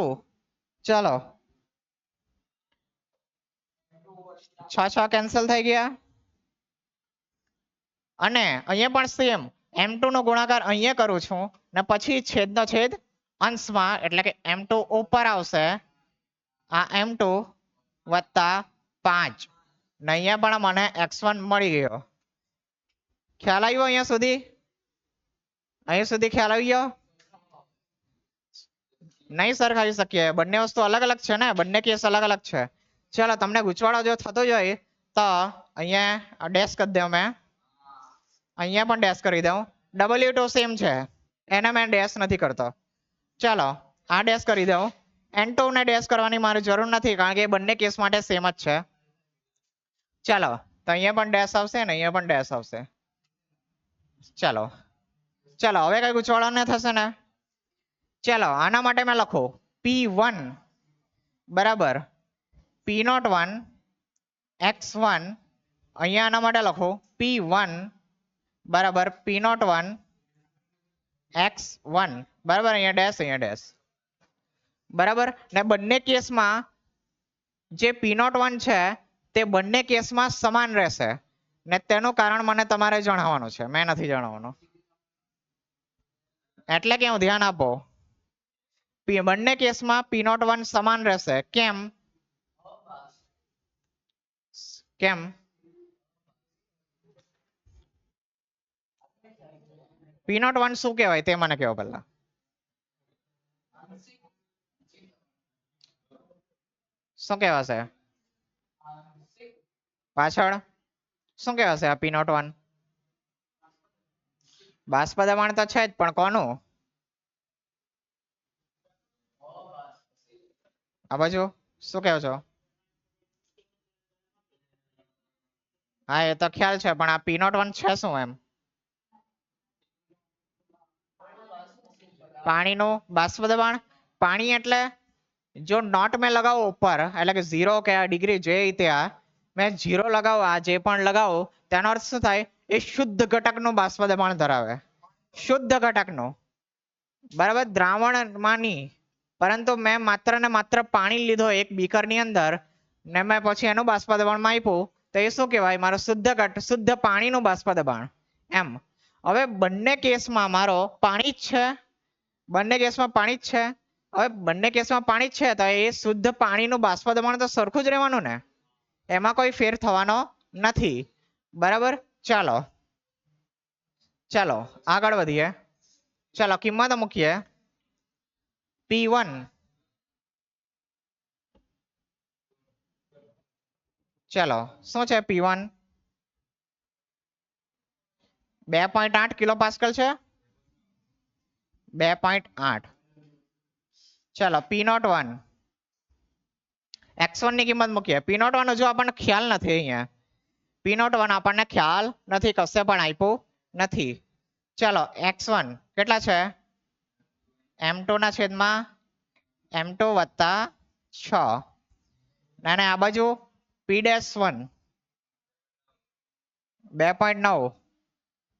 ચલો 6 કેન્સલ થઈ ગયા અને અહીંયા પણ સેમ m2 નો ગુણાકાર અહીંયા કરું છું ને પછી છેદનો છેદ અંશમાં એટલે કે m2 ઉપર આવશે આ m2 વત્તા 5 ને અહીંયા પણ મને x1 મળી ગયો. ખ્યાલ આવ્યો અહીંયા સુધી ખ્યાલ આવી ગયો નહીં સરખાવી શકીએ બંને વસ્તુ અલગ અલગ છે ને બંને કેસ અલગ અલગ છે. ચાલો તમને ગૂંચવાડો જો થતો જાય તો અહીંયા ડેશ કરી દઉં મેં અહીંયા પણ ડેશ કરી દઉં W2 સેમ છે એને મેં ડેશ નથી કરતો. ચાલો આ ડેશ કરી દઉં n2 ને ડેશ કરવાની મારી જરૂર નથી કારણ કે બંને કેસ માટે સેમ જ છે. ચાલો તો અહીંયા પણ ડેશ આવશે ને અહીંયા પણ ડેશ આવશે. ચાલો હવે કઈ ગૂંચવાડો ન થશે ને. ચાલો આના માટે મેં લખો P1 બરાબર P01 x1 અહીંયા આના માટે લખો P1 બરાબર P01 x1 બરાબર અહીંયા ડેશ બરાબર ને બંને કેસમાં જે P01 છે તે બંને કેસમાં સમાન રહેશે ને તેનું કારણ મને તમારે જણાવવાનું છે મેં નથી જણાવવાનું એટલે કે હું ધ્યાન આપો બંને કેસમાં P01 સમાન રહેશે કેમ P01 શું કહેવાય તે મને કહો પહેલા શું કહેવાશે પાછળ શું કહેવાશે આ P01 બાષ્પ દબાણ તો છે જ પણ કોનું આ બાજુ શું કહો છો હા એ તો ખ્યાલ છે પણ આ P01 છે શું એમ પાણીનું બાષ્પ દબાણ પાણી એટલે જો નોટ મેં લગાવો ઉપર એટલે કે 0 કે ડિગ્રી જે ત્યાં મેં 0 લગાવો આ જે પણ લગાવો તેનો અર્થ શું થાય એ શુદ્ધ ઘટકનું બાષ્પ દબાણ ધરાવે શુદ્ધ ઘટકનું બરાબર દ્રાવણમાં નહીં પરંતુ મેં માત્ર ને માત્ર પાણી લીધો એક બીકરની અંદર ને મેં પછી એનું બાષ્પ દબાણમાં આપ્યું તો એ શું કહેવાય મારો શુદ્ધ પાણીનું બાષ્પ દબાણ એમ. હવે બંને કેસમાં મારો પાણી જ છે બંને કેસમાં પાણી જ છે હવે બંને કેસમાં પાણી જ છે તો એ શુદ્ધ પાણીનું બાષ્પ દબાણ તો સરખું જ રહેવાનું ને એમાં કોઈ ફેર થવાનો નથી બરાબર. ચાલો આગળ વધીએ ચાલો કિંમત મૂકીએ P1 ચાલો શું છે P1 2.8 કિલો પાસ્કલ છે 2.8 ચાલો P01 x1 ની કિંમત મૂકીએ P01 જો આપણને ખ્યાલ નથી અહીંયા P01 આપણને ખ્યાલ નથી કશે પણ આપ્યું નથી. ચાલો x1 કેટલા છે m2 ના છેદમાં m2 વત્તા 6 અને આ બાજુ p-1 2.9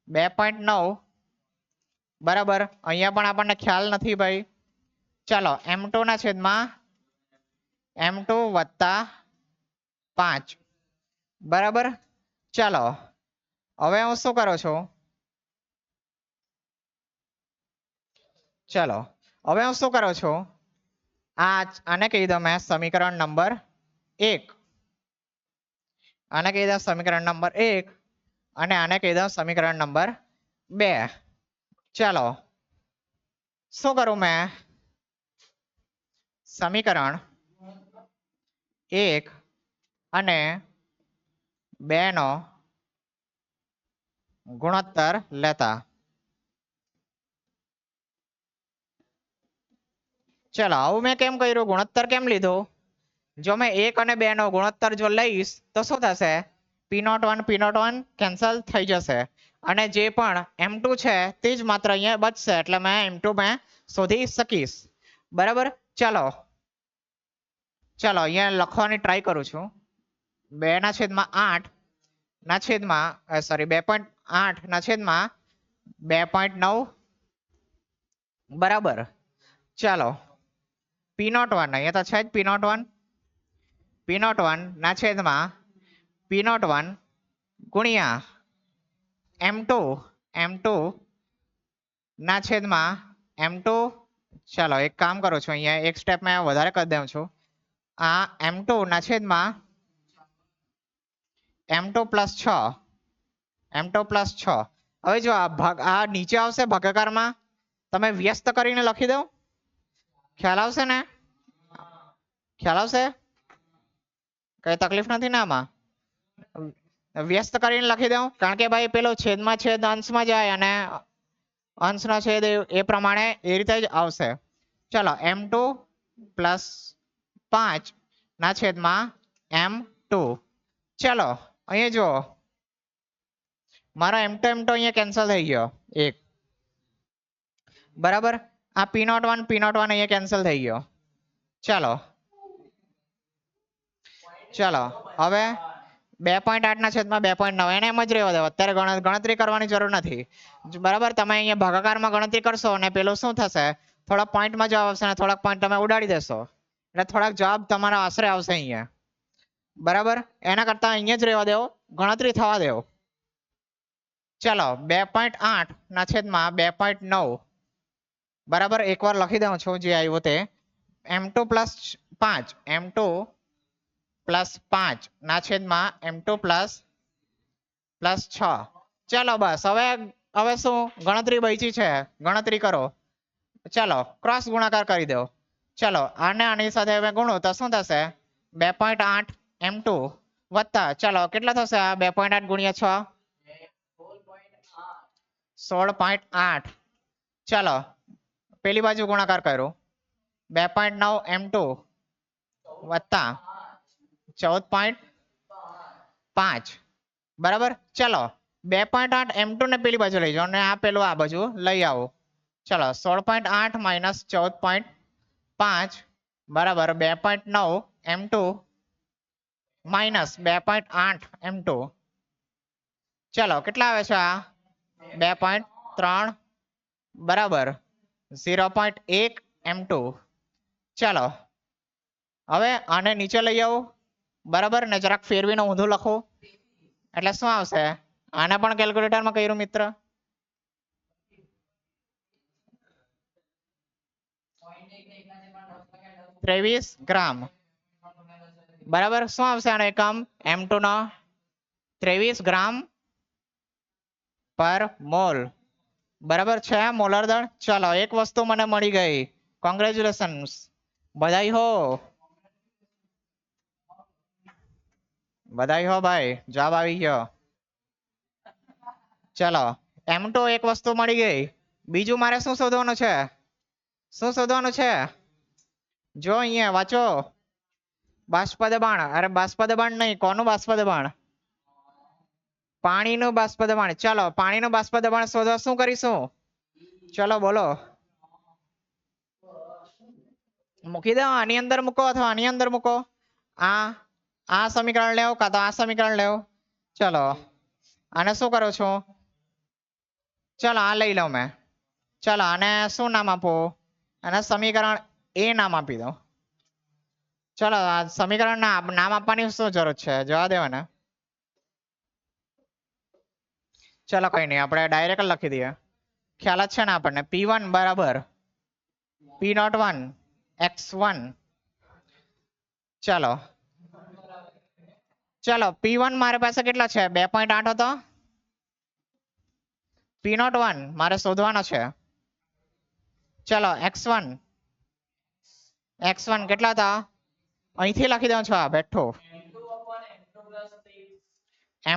2.9 બરાબર અહીંયા પણ આપણને ખ્યાલ નથી ભાઈ ચાલો m2 ના છેદમાં m2 વત્તા 5 બરાબર ચાલો હવે હું શું કરું છું ચાલો હવે હું શું કરું છું આને કહી દઉં મેં સમીકરણ નંબર 1 આને કહી દઉં સમીકરણ નંબર 1 અને આને કહી દઉં સમીકરણ નંબર 2 ચાલો શું કરું મેં સમીકરણ 1 અને 2 નો ગુણોત્તર લેતા ચાલો આવું મેં કેમ કર્યું ગુણોત્તર કેમ લીધો જો મેં 1 અને 2 નો ગુણોત્તર જો લઈશ તો શું થશે p01 કેન્સલ થઈ જશે અને જે પણ m2 છે તે જ માત્ર અહીંયા બચશે એટલે મેં m2 મેં શોધી શકીશ બરાબર ચાલો ચાલો અહીંયા લખવાની ટ્રાય કરું છું 2 ના છેદમાં 8 ના છેદમાં સોરી 2.8 ના છેદમાં 2.9 બરાબર ચાલો p01 અહીંયા તો છે જ p01 ના છેદમાં p01 ગુણ્યા m2 ના છેદમાં m2 ચાલો એક કામ કરું છું અહીંયા એક સ્ટેપ મેં વધારે કરી દઉં છું આ m2 ના છેદમાં m2 પ્લસ 6 હવે જો આ નીચે આવશે ભાગાકારમાં તમે વ્યસ્ત કરીને લખી દો ખ્યાલ આવશે ને ખ્યાલ આવશે કઈ તકલીફ નથી ને આમાં વ્યસ્ત કરીને લખી દઉં કારણ કે ભાઈ પેલો છેદમાં છેદ અંશમાં જાય અને અંશનો છેદ એ પ્રમાણે એ રીતે જ આવશે ચલો m2 પ્લસ 5 ના છેદમાં m2 ચલો અહીંયા જો મારો m2 અહીંયા કેન્સલ થઈ ગયો એક બરાબર આ p01 અહીંયા કેન્સલ થઈ ગયો ચાલો ચાલો હવે 2.8 ના છેદમાં 2.9 એને એમ જ રહેવા દો અત્યારે ગણતરી કરવાની જરૂર નથી બરાબર તમે અહીંયા ભાગાકારમાં ગણતરી કરશો અને પેલું શું થશે થોડા પોઈન્ટમાં જવાબ આવશે અને થોડાક પોઈન્ટ તમે ઉડાડી દેશો એટલે થોડાક જવાબ તમારા આશરે આવશે અહીંયા બરાબર એના કરતા અહીંયા જ રહેવા દેવો ગણતરી થવા દેવો ચાલો 2.8 ના છેદમાં 2.9 બરાબર એકવાર લખી દઉં છું જે આવ્યું તે m2 પ્લસ 5 ના છેદમાં m2 પ્લસ 6 ચાલો બસ હવે શું ગણતરી બચી છે ગણતરી કરો ચાલો ક્રોસ ગુણાકાર કરી દો ચાલો આને આની સાથે હવે ગુણો તો શું થશે 2.8 m2 વત્તા ચાલો કેટલા થશે આ 2.8 ગુણ્યા 6 16.8 ચાલો પેલી બાજુ ગુણાકાર કર્યો 2.9 m2 વત્તા 14.5 બરાબર ચાલો 2.8 m2 ને પેલી બાજુ લઈ જાઓ અને આ પેલું આ બાજુ લઈ આવો ચાલો 16.8 માઇનસ 14.5 બરાબર 2.9 m2 માઇનસ 2.8 m2 ચાલો કેટલા આવે છે આ 2.3 બરાબર 0.1 m2 ચાલો હવે આને નીચે લઈ આવો બરાબર ને જરાક ફેરવીને ઊંધું લખો એટલે શું આવશે આને પણ કેલ્ક્યુલેટરમાં કર્યું મિત્ર 23 ગ્રામ બરાબર શું આવશે આનો એકમ m2 નો 23 ગ્રામ પર મોલ બરાબર છે મોલર દળ ચાલો એક વસ્તુ મને મળી ગઈ કોંગ્રેચ્યુલેશન્સ બધાઈ હો ભાઈ જવાબ આવી ગયો ચાલો m2 એક વસ્તુ મળી ગઈ બીજું મારે શું શોધવાનું છે જો અહીંયા વાંચો બાષ્પ દબાણ અરે બાષ્પ દબાણ નહીં કોનું બાષ્પ દબાણ પાણીનું બાષ્પ દબાણ ચાલો પાણીનું બાષ્પ દબાણ શોધવા શું કરીશું ચલો બોલો મૂકી દો, આની અંદર મૂકો અથવા આની અંદર મૂકો. આ સમીકરણ લેવો કાં તો આ સમીકરણ લેવો. ચલો આને શું કરું છું, ચલો આ લઈ લઉં મેં. ચલો આને શું નામ આપું, આને સમીકરણ એ નામ આપી દો. ચલો આ સમીકરણ નામ આપવાની શું જરૂર છે, જવા દેવા ને. ચલો કઈ નહીં, આપણે ડાયરેક્ટ લખી દઈએ, ખ્યાલ જ છે ને આપણને. P1 બરાબર P01 x1. ચલો ચલો P1 મારી પાસે કેટલા છે, 2.8 હતો. P01 મારે શોધવાનો છે. ચલો x1 કેટલા હતા, અહીંથી લખી દઉં છું, આ બેઠો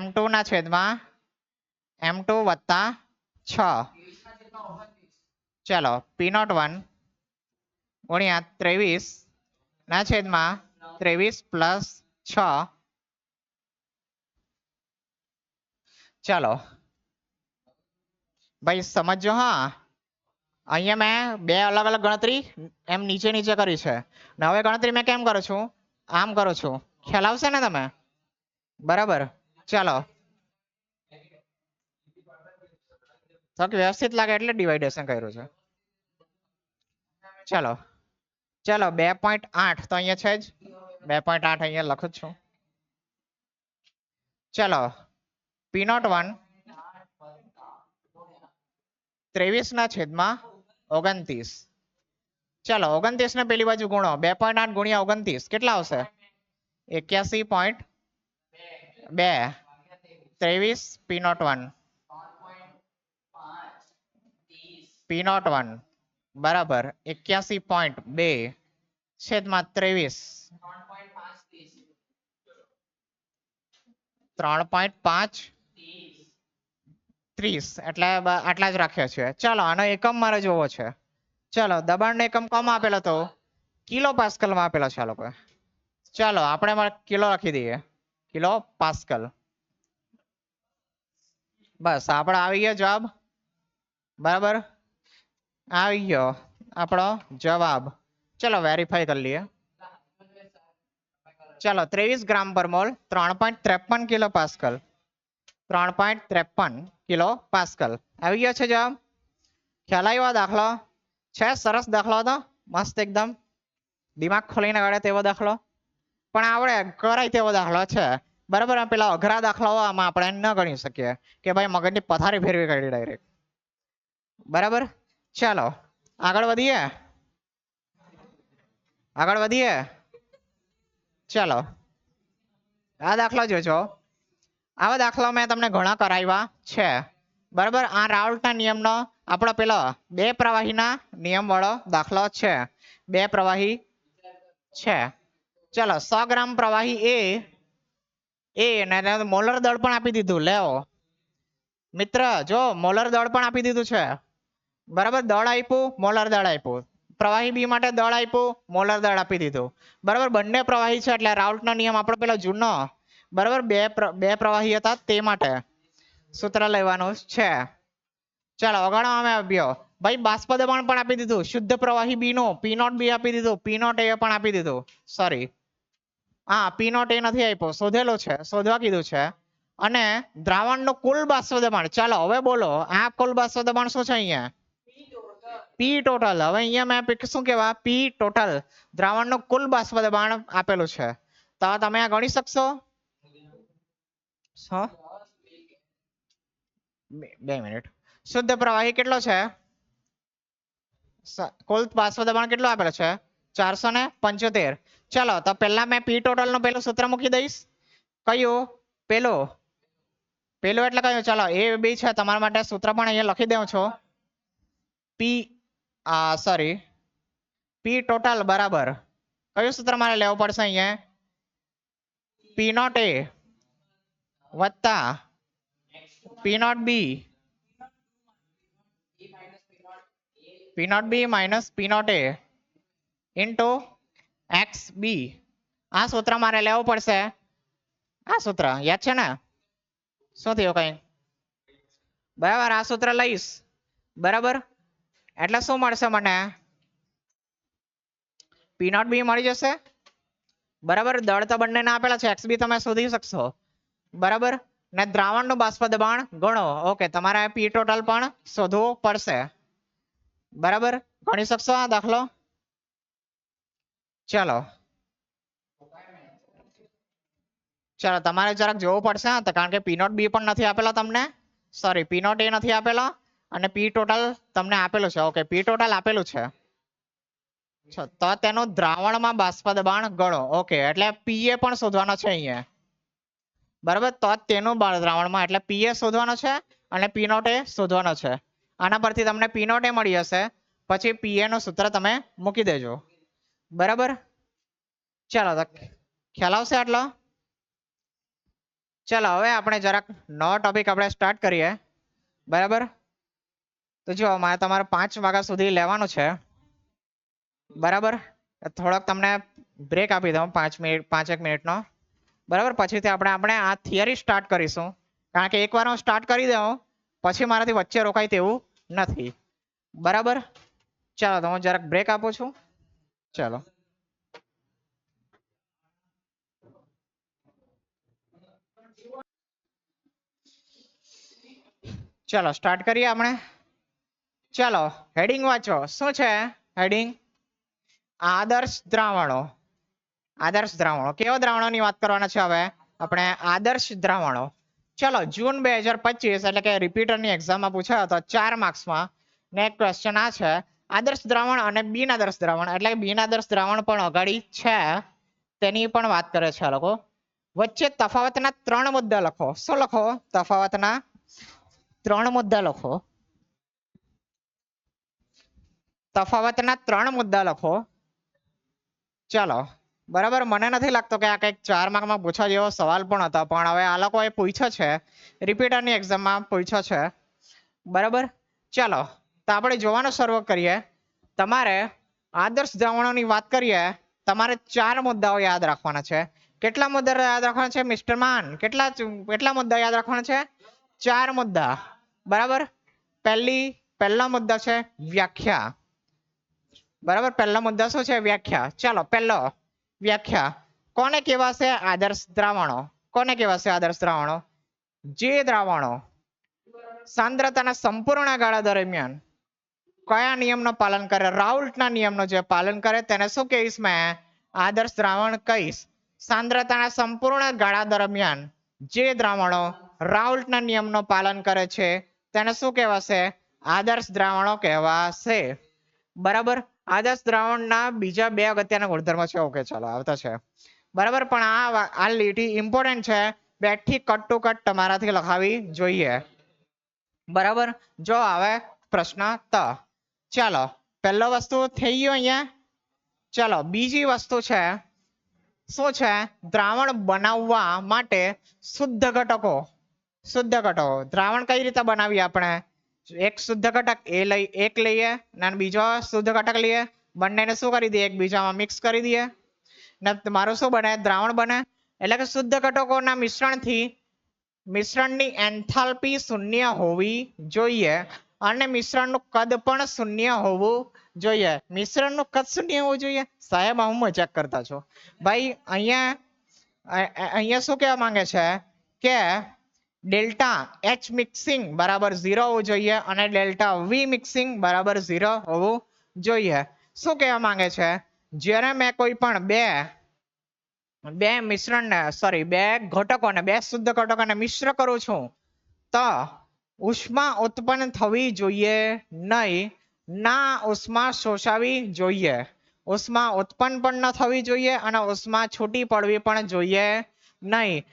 m2 ના છેદમાં m2 વત્તા 6. ચલો P01 ગુણ્યા 23 ના છેદમાં 23 પ્લસ 6. ચાલો ભાઈ સમજો. હા અહીંયા મેં બે અલગ અલગ ગણતરી એમ નીચે નીચે કરી છે, ને હવે ગણતરી મેં કેમ કરું છું, આમ કરું છું. ખ્યાલ આવશે ને તમે, બરાબર. ચાલો તો વ્યવસ્થિત લાગે એટલે ડિવાઇડેશન કર્યું છે. ચાલો ચલો 2.8 તો અહીંયા છે જ, 2.8 અહીંયા લખું છું. ચલો P01 23 ના છેદમાં 29. ચલો 29 ને પેલી બાજુ ગુણો, 2.8 ગુણ્યા 29 કેટલા આવશે, 81.2. 23 P01 બરાબર 81.2 છેદમાં 23. 3.5 30 એટલે આટલા જ રાખ્યા છે. ચાલો આનો એકમ મારે જોવો છે. ચાલો દબાણનો એકમ કોમાં આપેલો હતો, કિલો પાસ્કલમાં આપેલો છે આ લોકો. ચાલો આપણે કિલો લખી દઈએ, કિલો પાસ્કલ. બસ આપણે આવી ગયો જવાબ, બરાબર આવી ગયો આપણો જવાબ. ચલો વેરીફાઈ કરી લઈએ. ચલો 23 ગ્રામ પર mall 3.53 kilo pascal, 3.53 kilo pascal આવી ગયો છે જવાબ. ખ્યાલ આવ્યો દાખલો છે, સરસ દાખલો હતો, મસ્ત એકદમ દિમાગ ખોલીને કાઢે તેવો દાખલો, પણ આપણે કરાય તેવો દાખલો છે, બરાબર. પેલા અઘરા દાખલાઓ આમાં આપણે ન ગણી શકીએ કે ભાઈ મગજની પથારી ફેરવી કાઢી ડાયરેક્ટ, બરાબર. ચાલો આગળ વધીએ. ચાલો આ દાખલો જોજો, આવા દાખલા મેં તમને ઘણા કરાવ્યા છે, બરાબર. આ રાઉલ્ટના નિયમનો આપણો પેલો બે પ્રવાહીના નિયમ વાળો દાખલો છે, બે પ્રવાહી છે. ચલો 100 ગ્રામ પ્રવાહી એ ને મોલર દળ પણ આપી દીધું. લેવો મિત્ર, જો મોલર દળ પણ આપી દીધું છે, બરાબર. દળ આપ્યું, મોલર દળ આપ્યું. પ્રવાહી બી માટે દળ આપ્યું, મોલર દળ આપી દીધું, બરાબર. બંને પ્રવાહી છે એટલે રાઉલ્ટનો નિયમ આપણો પેલો જૂનો, બરાબર. બે પ્રવાહી હતા તે માટે સૂત્ર લેવાનું છે. ચાલો અગાડવામાં આવ્યો ભાઈ, બાષ્પ દબાણ પણ આપી દીધું, શુદ્ધ પ્રવાહી બી નું P0 બી આપી દીધું, P0 A પણ આપી દીધું. સોરી હા P0 A નથી આપ્યો, શોધેલો છે, શોધવા કીધું છે. અને દ્રાવણનું કુલ બાષ્પ દબાણ, ચાલો હવે બોલો આ કુલ બાષ્પ દબાણ શું છે અહીંયા, P ટોટલ. હવે અહીંયા મેં શું કહેવા, P ટોટલ દ્રાવણનું કુલ બાષ્પ દબાણ આપેલું છે, તો તમે આ ગણી શકશો. 2 મિનિટ. શુદ્ધ પ્રવાહી કેટલો છે, કુલ બાષ્પ દબાણ કેટલો આપેલો છે, 475. ચલો તો પહેલા મેં P ટોટલ નું પેલું સૂત્ર મૂકી દઈશ. કયું, પેલું એટલે કયું, ચલો એ બી છે તમારા માટે, સૂત્ર પણ અહીંયા લખી દઉં છું. P ટોટલ બરાબર કયું સૂત્ર મારે લેવું પડશે અહીંયા, P0 A વત્તા P0 B, P0 B minus P0 A into XB. આ સૂત્ર મારે લેવું પડશે. આ સૂત્ર યાદ છે ને, શું થયું કઈ, બરાબર. આ સૂત્ર લઈશ, બરાબર. એટલે શું મળશે મને, પી નોટ બી મળી જશે બરાબર. દળ તો બંનેના આપેલા છે, એક્સ બી તમે શોધી શકશો બરાબર. ને દ્રાવણનું બાષ્પ દબાણ ગણો. ઓકે, તમારે પી ટોટલ પણ શોધવું પડશે બરાબર. ગણી શકશો આ દાખલો? ચાલો ચાલો તમારે જરાક જોવું પડશે કારણ કે પી નોટ બી પણ નથી આપેલા તમને, સોરી પી નોટ એ નથી આપેલો અને પી ટોટલ તમને આપેલું છે. ઓકે, પી ટોટલ આપેલું છે તો તેનું દ્રાવણમાં બાષ્પ દબાણ ગણો. ઓકે, એટલે પીએ પણ શોધવાનો છે અહીંયા બરાબર. તો તેનું દ્રાવણમાં એટલે પીએ શોધવાનો છે અને પી નોટ એ શોધવાનો છે. આના પરથી તમને પી નોટ એ મળી જશે, પછી પીએ નું સૂત્ર તમે મૂકી દેજો બરાબર. ચાલો તો ખ્યાલ આવશે આટલો? ચાલો હવે આપણે જરાક નવો ટોપિક આપણે સ્ટાર્ટ કરીએ બરાબર. તો જો મારે તમારે 5 વાગ્યા સુધી લેવાનું છે બરાબર. થોડોક તમને બ્રેક આપી દઉં 5 મિનિટ 5 મિનિટનો બરાબર. પછીથી આપણે આ થિયરી સ્ટાર્ટ કરીશું કારણ કે એકવાર હું સ્ટાર્ટ કરી દઉં પછી મારાથી વચ્ચે રોકાય તેવું નથી બરાબર. ચાલો તો હું જરાક બ્રેક આપું છું. ચાલો ચાલો સ્ટાર્ટ કરીએ આપણે. ચાલો હેડિંગ વાંચો. શું છે હેડિંગ? આદર્શ દ્રાવણો. આદર્શ દ્રાવણો. કેવા દ્રાવણોની વાત કરવાના છે હવે આપણે? આદર્શ દ્રાવણો. ચલો જૂન 2025 એટલે કે રિપીટરની એક્ઝામમાં પૂછાયો હતો 4 માર્ક્સમાં ને એક ક્વેશ્ચન આ છે આદર્શ દ્રાવણ અને બિન આદર્શ દ્રાવણ એટલે બિન આદર્શ દ્રાવણ પણ અગાડી છે તેની પણ વાત કરે છે આ લોકો. વચ્ચે તફાવતના 3 મુદ્દા લખો. શું લખો? તફાવતના 3 મુદ્દા લખો. તફાવતના 3 મુદ્દા લખો. ચાલો બરાબર. મને નથી લાગતો કે આ કંઈક 4 માર્કમાં પૂછવા જેવો સવાલ પણ હતો, પણ હવે આ લોકોએ પૂછ્યો છે રિપીટરની એક્ઝામમાં પૂછ્યો છે બરાબર. ચાલો તો આપણે જોવાનું શરૂ કરીએ. તમારે આદર્શ દ્રાવણોની વાત કરીએ તમારે 4 મુદ્દાઓ યાદ રાખવાના છે. કેટલા મુદ્દા યાદ રાખવાના છે મિસ્ટર માન? કેટલા મુદ્દા યાદ રાખવાના છે? 4 મુદ્દા બરાબર. પહેલા મુદ્દા છે વ્યાખ્યા બરાબર. પહેલા મુદ્દા શું છે? વ્યાખ્યા. ચાલો પહેલો વ્યાખ્યા. કોને કહેવાશે આદર્શ દ્રાવણો? કોને કહેવાશે આદર્શ દ્રાવણો? જે દ્રાવણો સાંદ્રતાના સંપૂર્ણ ગાળા દરમિયાન કયા નિયમનું પાલન કરે? રાઉલ્ટના નિયમનું જે પાલન કરે તેને શું કહીશ મેં? આદર્શ દ્રાવણ કહીશ. સાંદ્રતાના સંપૂર્ણ ગાળા દરમિયાન જે દ્રાવણો રાઉલ્ટના નિયમનું પાલન કરે છે તેને શું કહેવાશે? આદર્શ દ્રાવણો કહેવાશે બરાબર. આદર્શ દ્રાવણના બીજા 2 અગત્યના ગુણધર્મો છે. ઓકે ચાલો આવતા છે બરાબર. પણ આ લીટી ઇમ્પોર્ટન્ટ છે, બેઠી કટ ટુ કટ તમારાથી લખાવી જોઈએ બરાબર. જો હવે પ્રશ્ન ત. ચાલો પહેલો વસ્તુ થઈ ગયો અહીંયા. ચાલો બીજી વસ્તુ છે શું છે? દ્રાવણ બનાવવા માટે શુદ્ધ ઘટકો. શુદ્ધ ઘટકો. દ્રાવણ કઈ રીતે બનાવીએ આપણે? એક શુદ્ધ ઘટક એક લઈએ અને બીજો શુદ્ધ ઘટક લઈએ, બંનેને શું કરી દઈએ? એકબીજામાં મિક્સ કરી દઈએ ને મારું શું બને? દ્રાવણ બને. એટલે કે શુદ્ધ ઘટકોના મિશ્રણની એન્થાલ્પી શૂન્ય હોવી જોઈએ અને મિશ્રણનું કદ પણ શૂન્ય હોવું જોઈએ. મિશ્રણનું કદ શૂન્ય હોવું જોઈએ? સાહેબ હું મજાક કરતા છો ભાઈ. અહીંયા શું કહેવા માંગે છે કે ડેલ્ટા એચ મિક્સિંગ બરાબર 0 હોવું જોઈએ અને ડેલ્ટા વી મિક્સિંગ બરાબર 0 હોવું જોઈએ. શું કહેવા માંગે છે? જ્યારે મેં કોઈ પણ બે ઘટકોને, 2 શુદ્ધ ઘટકોને મિશ્ર કરું છું તો ઉષ્મા ઉત્પન્ન થવી જોઈએ નહીં, ના ઉષ્મા શોષાવી જોઈએ. ઉષ્મા ઉત્પન્ન પણ ન થવી જોઈએ અને ઉષ્મા છૂટી પડવી પણ જોઈએ નહીં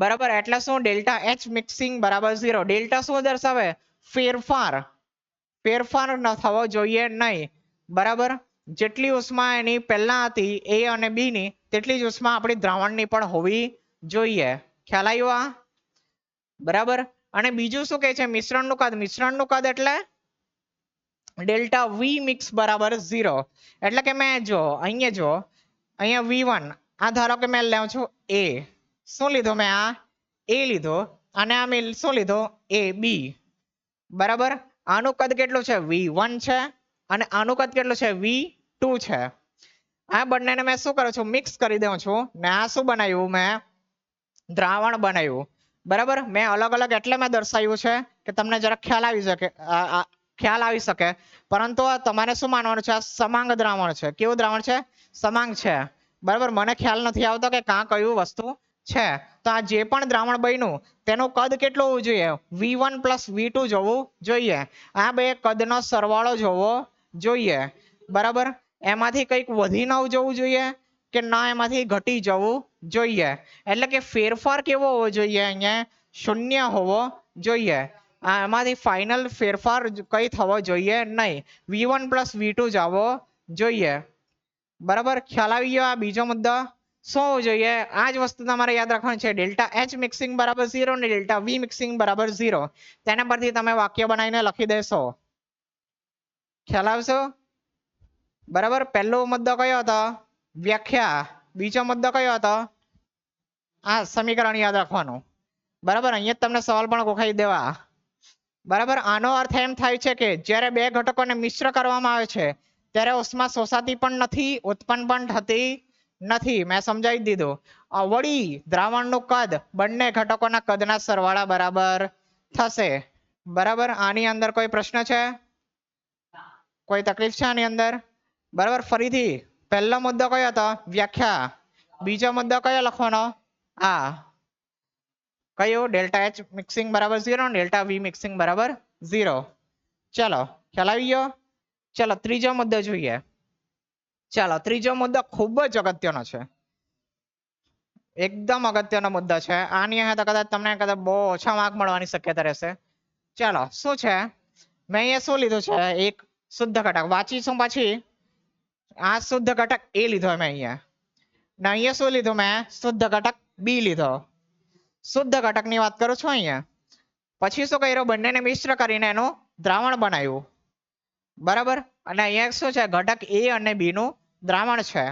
બરાબર. એટલે શું? ડેલ્ટા એચ મિક્સિંગ બરાબર 0. ડેલ્ટા શું દર્શાવે? ફેરફાર ન થવો જોઈએ નહીં બરાબર. જેટલી ઉષ્મા એની પહેલા હતી એ અને બી ની તેટલી જ ઉષ્મા આપણી દ્રાવણની પણ હોવી જોઈએ. ખ્યાલ આવ્યો આ બરાબર. અને બીજું શું કહે છે? મિશ્રણનું કદ. મિશ્રણનું કદ એટલે ડેલ્ટા વી મિક્સ બરાબર 0. એટલે કે મેં અહીંયા V1 આ ધારો કે મેં લઉં છું A. શું લીધો મેં? આ A લીધો અને આ મેં શું લીધો? AB બરાબર. આનું કદ કેટલું છે? V1 છે અને આનું કદ કેટલું છે? V2 છે આ બંનેને મેં શું કરું છું મિક્સ કરી દઉં છું ને આ શું બનાવ્યું મેં દ્રાવણ બનાવ્યું બરાબર મેં અલગ અલગ એટલે મેં દર્શાવ્યું છે કે તમને જરા ખ્યાલ આવી શકે પરંતુ તમારે શું માનવાનું છે આ સમાંગ દ્રાવણ છે કેવું દ્રાવણ છે સમાંગ છે બરાબર મને ખ્યાલ નથી આવતો કે કાં કયું વસ્તુ છે તો આ જે પણ દ્રાવણ બન્યું તેનું કદ કેટલું હોવું જોઈએ v1 + v2 જોવું જોઈએ આ બે કદનો સરવાળો જોવો જોઈએ બરાબર એમાંથી કંઈક વધી ન જવું જોઈએ કે ના એમાંથી ઘટી જવું જોઈએ એટલે કે ફેરફાર કેવો હોવો જોઈએ અહીંયા શૂન્ય હોવો જોઈએ એમાંથી ફાઇનલ ફેરફાર કઈ થવો જોઈએ નહીં v1 + v2 જ આવવો જોઈએ બરાબર ખ્યાલ આવી ગયો આ બીજો મુદ્દો શું હોવું જોઈએ આ જ વસ્તુ તમારે યાદ રાખવાની છે ડેલ્ટા એચ મિક્સિંગ બરાબર 0 અને ડેલ્ટા વી મિક્સિંગ બરાબર 0 તેના પરથી તમે વાક્ય બનાવીને લખી દેશો ખ્યાલ આવશો બરાબર પહેલો મુદ્દો કયો હતો વ્યાખ્યા બીજો મુદ્દો કયો હતો આ સમીકરણ યાદ રાખવાનું બરાબર અહીંયા તમને સવાલ પણ ગોખાઈ દેવા બરાબર આનો અર્થ એમ થાય છે કે જ્યારે બે ઘટકોને મિશ્ર કરવામાં આવે છે ત્યારે ઉષ્મા શોષાતી પણ નથી ઉત્પન્ન પણ થતી નથી મેં સમજાવી દીધું વળી દ્રાવણનું કદ બંને ઘટકોના કદના સરવાળા બરાબર થશે બરાબર આની અંદર કોઈ પ્રશ્ન છે કોઈ તકલીફ છે આની અંદર બરાબર ફરીથી પહેલો મુદ્દો કયો હતો વ્યાખ્યા બીજો મુદ્દો કયો લખવાનો આ કયું ડેલ્ટા એચ મિક્સિંગ બરાબર 0 ડેલ્ટા વી મિક્સિંગ બરાબર 0 ચલો ખ્યાલ આવી ગયો ચલો ત્રીજો મુદ્દો જોઈએ ચાલો ત્રીજો મુદ્દો ખૂબ જ અગત્યનો છે એકદમ અગત્યનો મુદ્દો છે આની તો કદાચ તમને કદાચ બહુ ઓછા માર્ક મળવાની શક્યતા રહેશે ચાલો શું છે મેં અહીંયા શું લીધું છે એક શુદ્ધ ઘટક વાંચીશું પછી આ શુદ્ધ ઘટક એ લીધો મેં અહીંયા ને અહીંયા શું લીધું મેં શુદ્ધ ઘટક બી લીધો શુદ્ધ ઘટકની વાત કરું છું અહીંયા પછી શું કર્યું બંનેને મિશ્ર કરીને એનું દ્રાવણ બનાવ્યું બરાબર અને અહીંયા શું છે ઘટક એ અને બી નું દ્રાવણ છે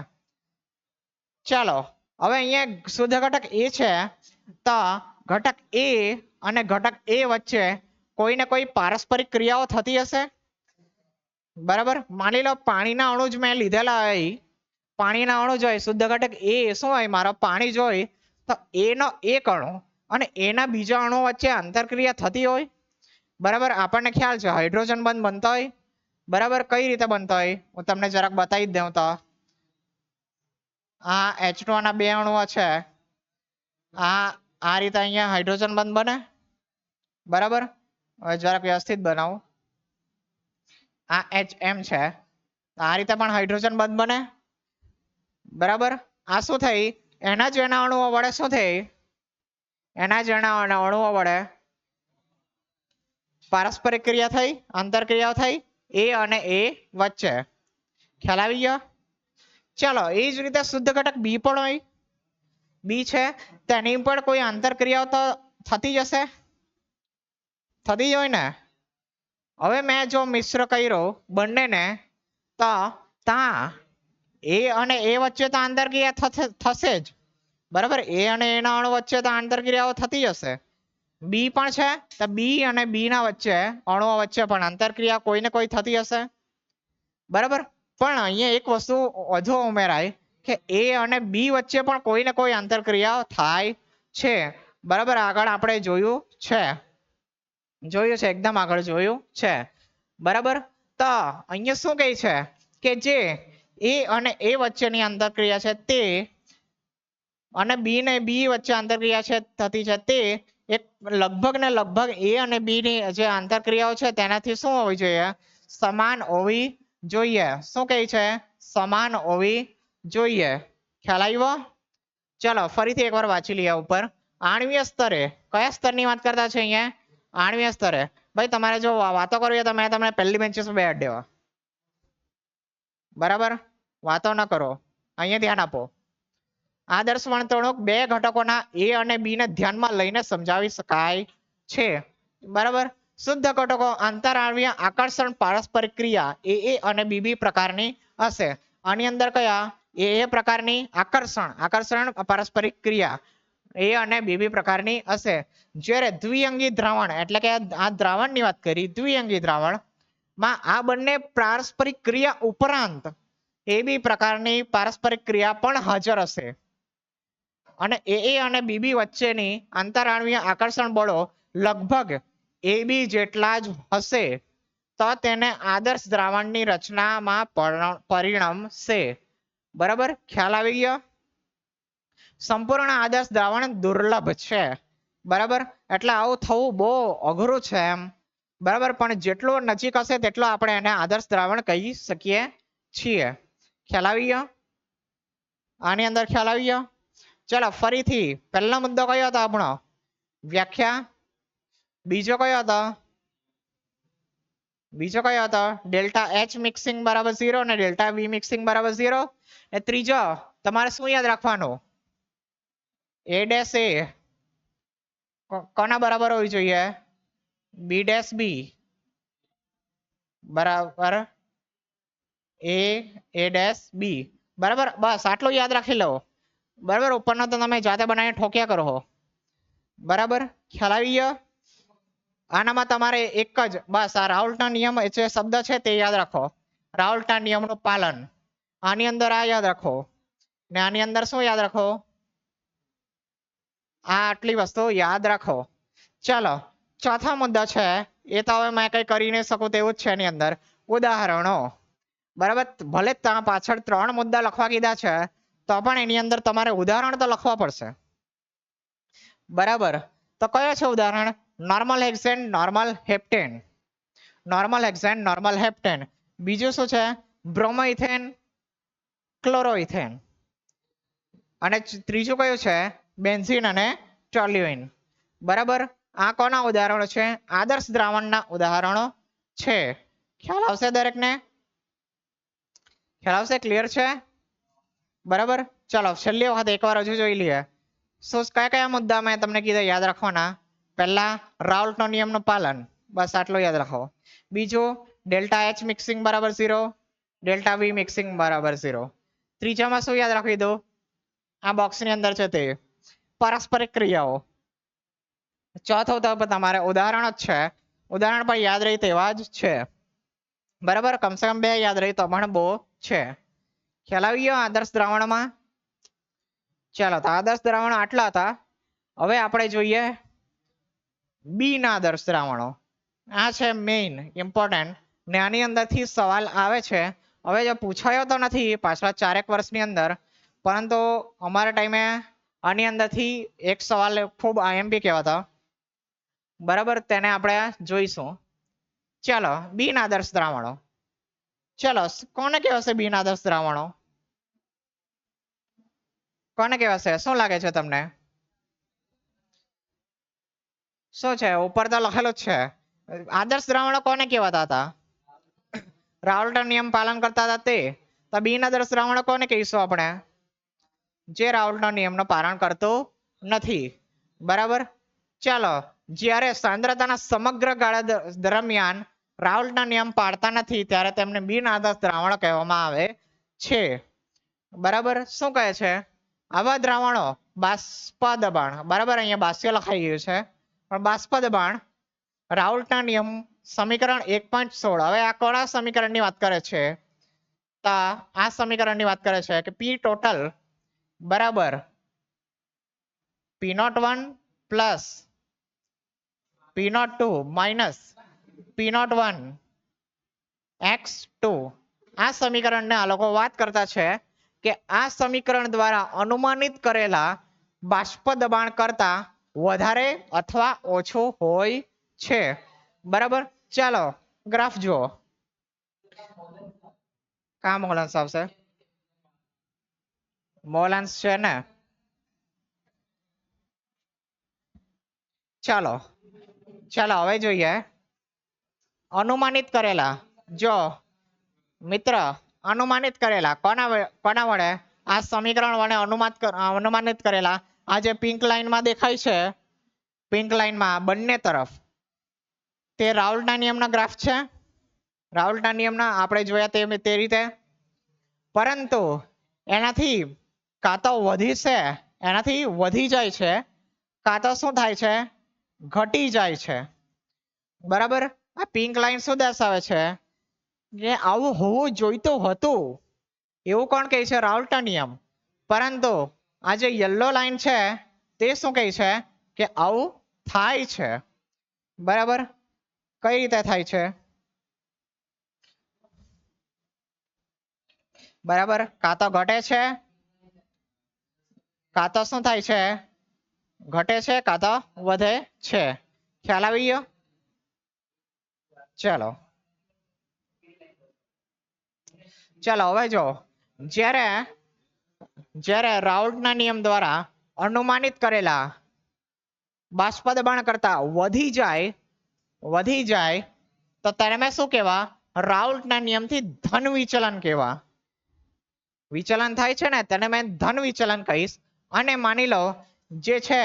ચાલો હવે અહીંયા શુદ્ધ ઘટક એ છે તો ઘટક એ અને ઘટક એ વચ્ચે કોઈને કોઈ પારસ્પરિક ક્રિયાઓ થતી હશે બરાબર માની લો પાણીના અણુ જ મેં લીધેલા હોય પાણીના અણુ જોઈ શુદ્ધ ઘટક એ શું હોય મારો પાણી જોઈ તો એનો એક અણુ અને એના બીજા અણુ વચ્ચે આંતરક્રિયા થતી હોય બરાબર આપણને ખ્યાલ છે હાઇડ્રોજન બંધ બનતો હોય બરાબર કઈ રીતે બનતો હોય હું તમને જરાક બતાવી દઉં તો આ H2 ના બે અણુઓ છે આ રીતે અહીંયા હાઇડ્રોજન બંધ બને બરાબર હવે જરાક વ્યવસ્થિત બનાવું આ HM છે આ રીતે પણ હાઇડ્રોજન બંધ બને બરાબર આ શું થઈ એના જ એના અણુઓ વડે શું થઈ એના જ એના અણુઓ વડે પારસ્પરિક ક્રિયા થઈ આંતરક્રિયાઓ થઈ એ અને એ વચ્ચે ખ્યાલ આવી ગયો ચલો એ જ રીતે શુદ્ધ ઘટક બી પણ હોય બી છે તેની પણ કોઈ આંતરક્રિયાઓ તો થતી જ હશે થતી જ હોય ને હવે મેં જો મિશ્ર કર્યો બંનેને તો ત્યાં એ અને એ વચ્ચે તો આંતરક્રિયા થશે જ બરાબર એ અને એના અણુ વચ્ચે તો આંતરક્રિયાઓ થતી હશે બી પણ છે તો બી અને બી ના વચ્ચે અણુઓ વચ્ચે પણ આંતરક્રિયા કોઈને કોઈ થતી હશે બરાબર પણ અહીંયા એક વસ્તુ વધુ ઉમેરાય કે એ અને બી વચ્ચે પણ કોઈને કોઈ આંતરક્રિયા થાય છે બરાબર આગળ આપણે જોયું છે એકદમ આગળ જોયું છે બરાબર તો અહીંયા શું કહે છે કે જે એ અને એ વચ્ચેની આંતરક્રિયા છે તે અને બી ને બી વચ્ચે આંતરક્રિયા છે થતી છે તે એક લગભગ એ અને બી ની જે આંતરક્રિયાઓ છે તેનાથી શું હોવી જોઈએ સમાન હોવી જોઈએ શું કહે છે સમાન હોવી જોઈએ ખ્યાલ આવ્યો ચલો ફરીથી એકવાર વાંચી લઈએ ઉપર આણ્વીય સ્તરે કયા સ્તરની વાત કરતા છે અહીંયા આણ્વીય સ્તરે ભાઈ તમારે જો વાતો કરવી હોય તો મેં તમને પહેલી બેન્ચીસ પર બેસાડી દેવા બરાબર વાતો ન કરો અહીંયા ધ્યાન આપો આદર્શ વર્તણૂક બે ઘટકોના એ અને બી ને ધ્યાનમાં લઈને સમજાવી શકાય છે બરાબર શુદ્ધ ઘટકો આંતરાણ્વીય આકર્ષણ પારસ્પરિક ક્રિયા એ અને બીબી પ્રકારની હશે આની અંદર કયા એ પ્રકારની આકર્ષણ પારસ્પરિક ક્રિયા એ અને બીબી પ્રકારની હશે જ્યારે દ્વિઅંગી દ્રાવણ એટલે કે આ દ્રાવણની વાત કરી દ્વિઅંગી દ્રાવણ માં આ બંને પારસ્પરિક ક્રિયા ઉપરાંત એ બી પ્રકારની પારસ્પરિક ક્રિયા પણ હાજર હશે અને એ અને બીબી વચ્ચેની આંતરાણવીય આકર્ષણ બળો લગભગ એ બી જેટલા જ હશે તો તેને આદર્શ દ્રાવણની રચનામાં પરિણમશે. બરાબર, ખ્યાલ આવી ગયો? સંપૂર્ણ આદર્શ દ્રાવણ દુર્લભ છે. બરાબર, એટલે આવું થવું બહુ અઘરું છે એમ. બરાબર, પણ જેટલું નજીક હશે તેટલો આપણે એને આદર્શ દ્રાવણ કહી શકીએ છીએ. ખ્યાલ આવી ગયો? આની અંદર ખ્યાલ આવી ગયો? ચલો ફરીથી પહેલો મુદ્દો કયો હતો આપણો? વ્યાખ્યા. બીજો કયો હતો? બીજો કયો હતો? ડેલ્ટા એચ મિક્સિંગ બરાબર 0 અને ડેલ્ટા વી મિક્સિંગ બરાબર 0. અને ત્રીજો તમારે શું યાદ રાખવાનું? એ ડેશ એ કોના બરાબર હોવી જોઈએ? બી ડેશ બી બરાબર એ ડેશ બી. બરાબર, બસ આટલું યાદ રાખી લો. બરાબર, ઉપરનો તો તમે જાતે બનાવીને ઠોક્યા કરો. બરાબર, ખ્યાલ આવી ગયો? આનામાં તમારે એક જ બસ આ રાઉલ્ટનો નિયમ જે શબ્દ છે તે યાદ રાખો. રાઉલ્ટના નિયમનું પાલન. આની અંદર આ યાદ રાખો ને આની અંદર શું યાદ રાખો? આ આટલી વસ્તુ યાદ રાખો. ચાલો ચોથો મુદ્દો છે એ તો હવે મેં કઈ કરી નહીં શકું તેવું જ છે એની અંદર ઉદાહરણો. બરાબર, ભલે ત્યાં પાછળ 3 મુદ્દા લખવા કીધા છે તો પણ એની અંદર તમારે ઉદાહરણ તો લખવા પડશે. બરાબર, તો કયો છે ઉદાહરણ? Normal hexane, normal heptane. Normal hexane, normal heptane. બીજું શું છે? બ્રોમોઇથેન, ક્લોરોઇથેન. અને ત્રીજું કયું છે? બેન્ઝીન અને ટોલ્યુઇન. બરાબર, આ કોના ઉદાહરણો છે? આદર્શ દ્રાવણના ઉદાહરણો છે. ખ્યાલ આવશે દરેકને? ખ્યાલ આવશે? ક્લિયર છે? બરાબર, ચાલો છેલ્લી વખત એકવાર હજુ જોઈ લઈએ. શું કયા કયા મુદ્દા મેં તમને કીધા યાદ રાખવાના? પહેલા રાઉલ્ટનો નિયમનું પાલન, બસ આટલું યાદ રાખો. બીજું ડેલ્ટા એચ મિક્સિંગ બરાબર 0, ડેલ્ટા વી મિક્સિંગ બરાબર 0. ત્રીજામાં શું યાદ રાખી દો? આ બોક્સની અંદર છે તે પારસ્પરિક ક્રિયાઓ. ચોથો તો તમારે ઉદાહરણ જ છે. ઉદાહરણ પણ યાદ રહી તેવા જ છે. બરાબર, કમસે કમ 2 યાદ રહી તો પણ બહુ છે. ખ્યાલ આવી ગયો આદર્શ દ્રાવણમાં? ચાલો, તો આદર્શ દ્રાવણો આટલા હતા. હવે આપણે જોઈએ બી ના આદર્શ દ્રાવણો. આ છે મેઇન ઇમ્પોર્ટન્ટ ને આની અંદરથી સવાલ આવે છે. હવે જો પૂછાયો તો નથી પાછલા 4 વર્ષની અંદર, પરંતુ અમારા ટાઈમે આની અંદરથી એક સવાલ ખૂબ આઈએમપી કહેવાતા. બરાબર, તેને આપણે જોઈશું. ચાલો, બિન આદર્શ દ્રાવણો. ચાલો, કોને કહેવાશે બિન આદર્શ દ્રાવણો? કોને કહેવાશે? શું લાગે છે તમને? શું છે? ઉપર તો લખેલું જ છે. આદર્શ દ્રાવણો કોને કહેવાતા હતા? રાઉલ્ટનો નિયમ પાલન કરતા હતા તે. તો બિન આદર્શ દ્રાવણો કોને કહીશું આપણે? જે રાઉલ્ટનો નિયમનું પાલન કરતું નથી. બરાબર, ચાલો જ્યારે સાંદ્રતાના સમગ્ર ગાળા દરમિયાન રાઉલ્ટના નિયમ પાળતા નથી ત્યારે તેમને બિન આદર્શ દ્રાવણો કહેવામાં આવે છે. બરાબર, શું કહે છે? આવા દ્રાવણો બાષ્પ દબાણ, બરાબર અહીંયા બાષ્પ લખાઈ ગયું છે પણ બાષ્પ દબાણ રાઉલ્ટના નિયમ સમીકરણ 1.16. હવે આ કોના સમીકરણની વાત કરે છે? તો આ સમીકરણની વાત કરે છે કે પી ટોટલ બરાબર P01 plus P02 minus P01 x2. આ સમીકરણને આ લોકો વાત કરતા છે કે આ સમીકરણ દ્વારા અનુમાનિત કરેલા બાષ્પ દબાણ કરતા વધારે અથવા ઓછું હોય છે. બરાબર, ચાલો ગ્રાફ જુઓ. કા મોલાંશ આવશે? મોલાંશ છે ને? ચાલો ચાલો હવે જોઈએ અનુમાનિત કરેલા. જો મિત્ર, અનુમાનિત કરેલા કોના વડે? આ સમીકરણ વડે અનુમાનિત કરેલા. આ જે પિંક લાઈનમાં દેખાય છે, પિંક લાઈનમાં બંને તરફ તે રાઉલ્ટના નિયમના ગ્રાફ છે. રાઉલ્ટના નિયમના આપણે જોયા તે રીતે, પરંતુ એનાથી કાં તો વધી છે, એનાથી વધી જાય છે, કાં તો શું થાય છે? ઘટી જાય છે. બરાબર, આ પિંક લાઈન શું દર્શાવે છે? કે આવું હોવું જોઈતું હતું એવું કોણ કહે છે? રાઉલ્ટનો નિયમ. પરંતુ આ જે યલો લાઈન છે તે શું કહે છે કે આવું થાય છે. બરાબર, કઈ રીતે થાય છે? બરાબર, કાં તો ઘટે છે, કાં તો શું થાય છે? ઘટે છે, કાં તો વધે છે. ખ્યાલ આવી ગયો? ચલો ચલો હવે જો, જ્યારે જ્યારે રાઉલ્ટના નિયમ દ્વારા અનુમાનિત કરેલા બાષ્પદબાણ કરતા વધી જાય તો તેને શું કહેવા? રાઉલ્ટના નિયમથી ધન વિચલન કહેવા. વિચલન થાય છે ને તેને મેં ધન વિચલન કહીશ. અને માની લો જે છે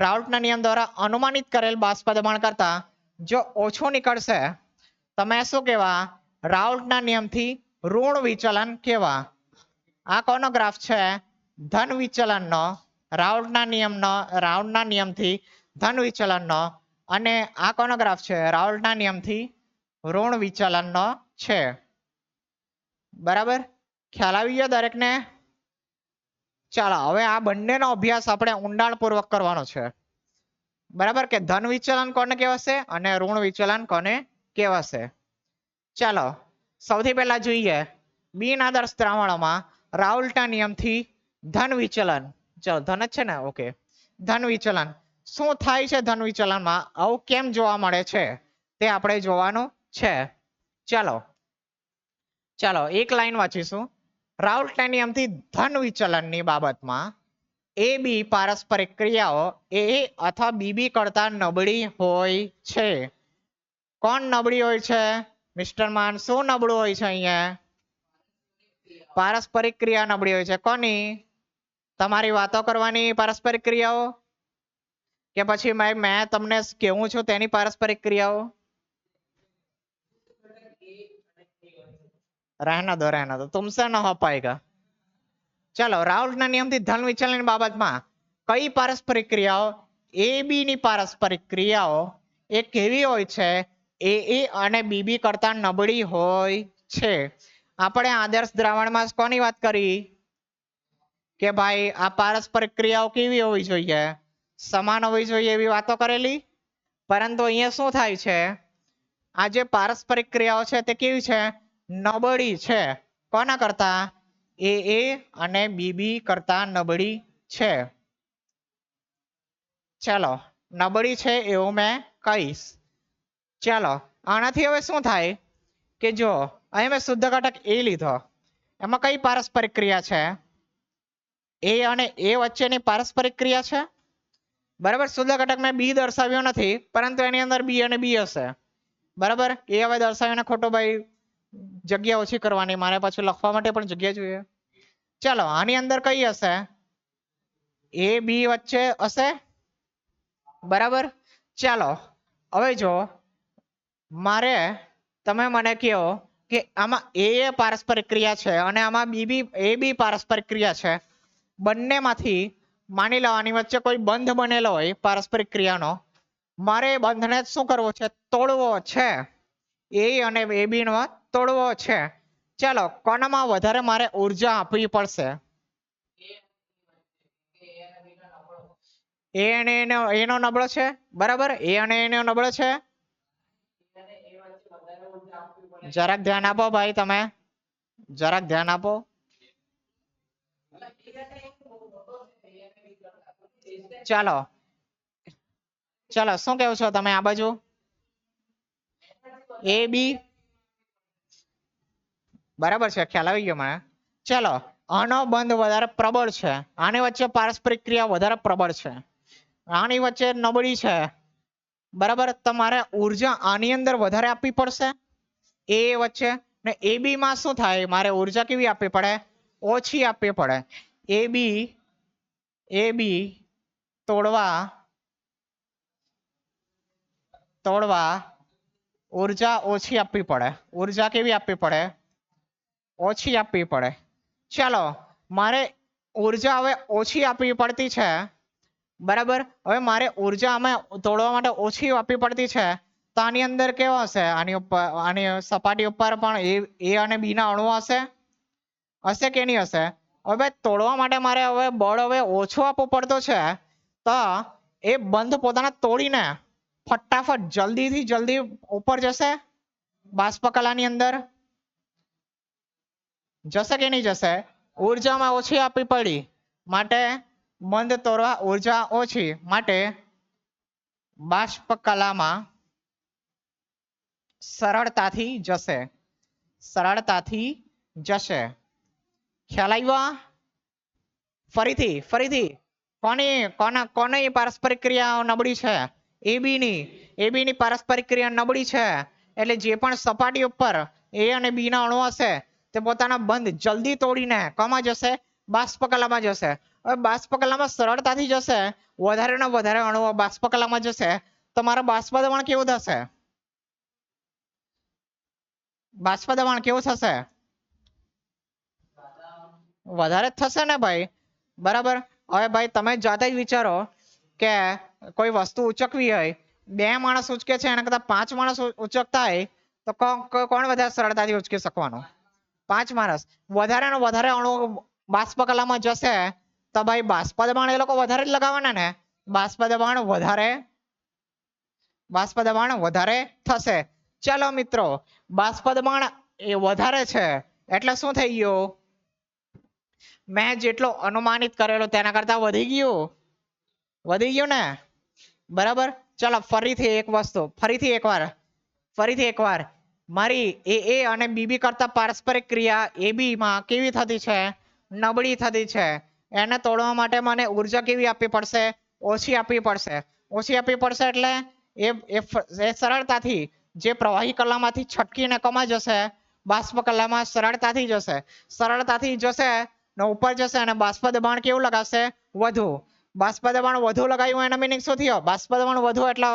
રાઉલ્ટના નિયમ દ્વારા અનુમાનિત કરેલ બાષ્પદબાણ કરતા જો ઓછું નીકળશે તમે શું કહેવા? રાઉલ્ટના નિયમથી ઋણ વિચલન કહેવા. આ કોનો ગ્રાફ છે? ધન વિચલનનો. રાઉલ્ટના નિયમથી ધન વિચલનનો. અને આ કોનો ગ્રાફ છે? રાઉલ્ટના નિયમથી ઋણ વિચલનનો છે. બરાબર, ખ્યાલ આવી ગયો દરેકને? ચાલો હવે આ બંનેનો અભ્યાસ આપણે ઊંડાણપૂર્વક કરવાનો છે. બરાબર, કે ધન વિચલન કોને કહેવાશે અને ઋણ વિચલન કોને કહેવાશે. ચાલો સૌથી પહેલા જોઈએ બિન આદર્શ દ્રાવણોમાં રાઉલ્ટના નિયમથી ધન વિચલન. ચલો ધન જ છે ને? ઓકે, ધન વિચલન શું થાય છે? ધન વિચલનમાં આવું કેમ જોવા મળે છે તે આપણે જોવાનું છે. ચાલો એક લાઈન વાંચીશું. રાઉલ્ટના નિયમથી ધન વિચલનની બાબતમાં એ બી પારસ્પરિક ક્રિયાઓ એ અથવા બીબી કરતા નબળી હોય છે. કોણ નબળી હોય છે? મિસ્ટર માન, શું નબળું હોય છે અહીંયા? પારસ્પરિક ક્રિયા નબળી હોય છે. કોની? તમારી વાતો કરવાની પારસ્પરિક ક્રિયાઓ કે પછી મેં તમને કેવું છું તેની પારસ્પરિક ક્રિયાઓ? रहना दो तुमसे न हो पाएगा. चलो राउल्टના નિયમથી ધન વિચલનની બાબતમાં કઈ પારસ્પરિક ક્રિયાઓ? એ બી ની પારસ્પરિક ક્રિયાઓ એ કેવી હોય છે? એ અને બીબી કરતા નબળી હોય છે. આપણે આદર્શ દ્રાવણમાં કોની વાત કરી કે ભાઈ આ પારસ્પરિક ક્રિયાઓ કેવી હોવી જોઈએ? સમાન હોવી જોઈએ એવી વાતો કરેલી. પરંતુ અહીંયા શું થાય છે? આ જે પારસ્પરિક ક્રિયાઓ છે તે કેવી છે? નબળી છે. કોના કરતા? એ અને બીબી કરતા નબળી છે. ચાલો નબળી છે એવું મેં કહીશ. ચાલો આનાથી હવે શું થાય કે જો અહીં મેં શુદ્ધ ઘટક એ લીધો, એમાં કઈ પારસ્પરિક ક્રિયા છે? એ અને એ વચ્ચેની પારસ્પરિક ક્રિયા છે. બરાબર, શુદ્ધ ઘટક મેં બી દર્શાવ્યો નથી પરંતુ એની અંદર બી અને બી હશે. બરાબર, એ હવે દર્શાવીને ખોટો ભાઈ જગ્યા ઓછી કરવાની, મારે પાછું લખવા માટે પણ જગ્યા જોઈએ. ચાલો આની અંદર કઈ હશે? એ બી વચ્ચે હશે. બરાબર, ચાલો હવે જો મારે તમે મને કહો કે આમાં એ પારસ્પરિક ક્રિયા છે અને આમાં એ બી પારસ્પરિક ક્રિયા છે. બંનેમાંથી માની લો આની વચ્ચે કોઈ બંધ બનેલો હોય પારસ્પરિક ક્રિયાનો, મારે એ બંધને શું કરવો છે? તોડવો છે. એ અને એ બી નો તોડવો છે. ચાલો કોનામાં વધારે મારે ઉર્જા આપવી પડશે? એ અને એનો નબળો છે. બરાબર, એ અને એનો નબળો છે. જરાક ધ્યાન આપો ભાઈ, તમે જરાક ધ્યાન આપો. ચાલો ચાલો શું કેવું છો તમે આ બાજુ? એ બી બરાબર છે, ખ્યાલ આવી ગયો મને. ચાલો આનો બંધ વધારે પ્રબળ છે, આની વચ્ચે પારસ્પરિક ક્રિયા વધારે પ્રબળ છે, આની વચ્ચે નબળી છે. બરાબર, તમારે ઉર્જા આની અંદર વધારે આપવી પડશે એ વચ્ચે, ને એ બી માં શું થાય? મારે ઉર્જા કેવી આપવી પડે? ઓછી આપવી પડે. એ બી તોડવા ઉર્જા ઓછી આપવી પડે. ઉર્જા કેવી આપવી પડે? ઓછી આપવી પડે. ચાલો મારે ઉર્જા હવે ઓછી આપવી પડતી છે. બરાબર, હવે મારે ઉર્જા અમે તોડવા માટે ઓછી આપવી પડતી છે તો આની અંદર કેવો હશે? આની ઉપર આની સપાટી ઉપર પણ એ અને બી ના અણુ હશે. હશે કે નહીં હશે? હવે તોડવા માટે મારે હવે બળ હવે ઓછો આપવો પડતો છે તો એ બંધ પોતાને તોડીને ફટાફટ જલ્દીથી જલ્દી ઉપર જશે બાષ્પ કલાની અંદર જશે કે નહીં જશે? ઉર્જામાં ઓછી આપવી પડી માટે બંધ તોડવા ઉર્જા ઓછી માટે બાષ્પ કલામાં સરળતાથી જશે ખ્યાલ આવ્યો? ફરીથી ફરીથી કોની પારસ્પરિક ક્રિયા નબળી છે? એબી ની પારસ્પરિક ક્રિયા નબળી છે એટલે જે પણ સપાટી ઉપર એ અને બી ના અણુ હશે તે પોતાના બંધ જલ્દી તોડીને કોમાં જશે? બાષ્પ કલામાં જશે. હવે બાષ્પ કલામાં સરળતાથી જશે વધારે ને વધારે અણુઓ બાષ્પ કલામાં જશે તો મારો બાષ્પ દબાણ કેવું થશે? બાષ્પ દબાણ કેવું થશે? વધારે થશે ને ભાઈ, બરાબર. હવે ભાઈ તમે જાતે જ વિચારો કે કોઈ વસ્તુ ઉચકવી હોય, 2 માણસ ઉચકે છે એના કરતા 5 માણસ ઉચકતા હોય તો કોણ વધારે સરળતાથી ઉચકી શકવાનો? 5 માણસ. વધારે ને વધારે અણુ બાષ્પ કલામાં જશે તો ભાઈ બાષ્પ દબાણ એ લોકો વધારે જ લગાવવાના ને, બાષ્પ દબાણ વધારે થશે. ચાલો મિત્રો, બાષ્પ દબાણ એ વધારે છે એટલે શું થઈ ગયું? મેં જેટલો અનુમાનિત કરેલો તેના કરતા વધી ગયું ને, બરાબર. ચાલો ફરીથી એક વસ્તુ ફરીથી એકવાર મારી એ અને બીબી કરતા પારસ્પરિક ક્રિયા એબી માં કેવી થતી છે? નબળી થતી છે. એને તોડવા માટે મને ઉર્જા કેવી આપવી પડશે? ઓછી આપવી પડશે એટલે એ સરળતાથી જે પ્રવાહી કલામાંથી છટકીને કમાં જશે? બાષ્પ કલામાં સરળતાથી જશે ને ઉપર જશે અને બાષ્પ દબાણ કેવું લગાવશે? વધુ. બાષ્પ દબાણ વધુ લગાવ્યું એનો મીનિંગ શું થયો? બાષ્પ દબાણ વધુ એટલે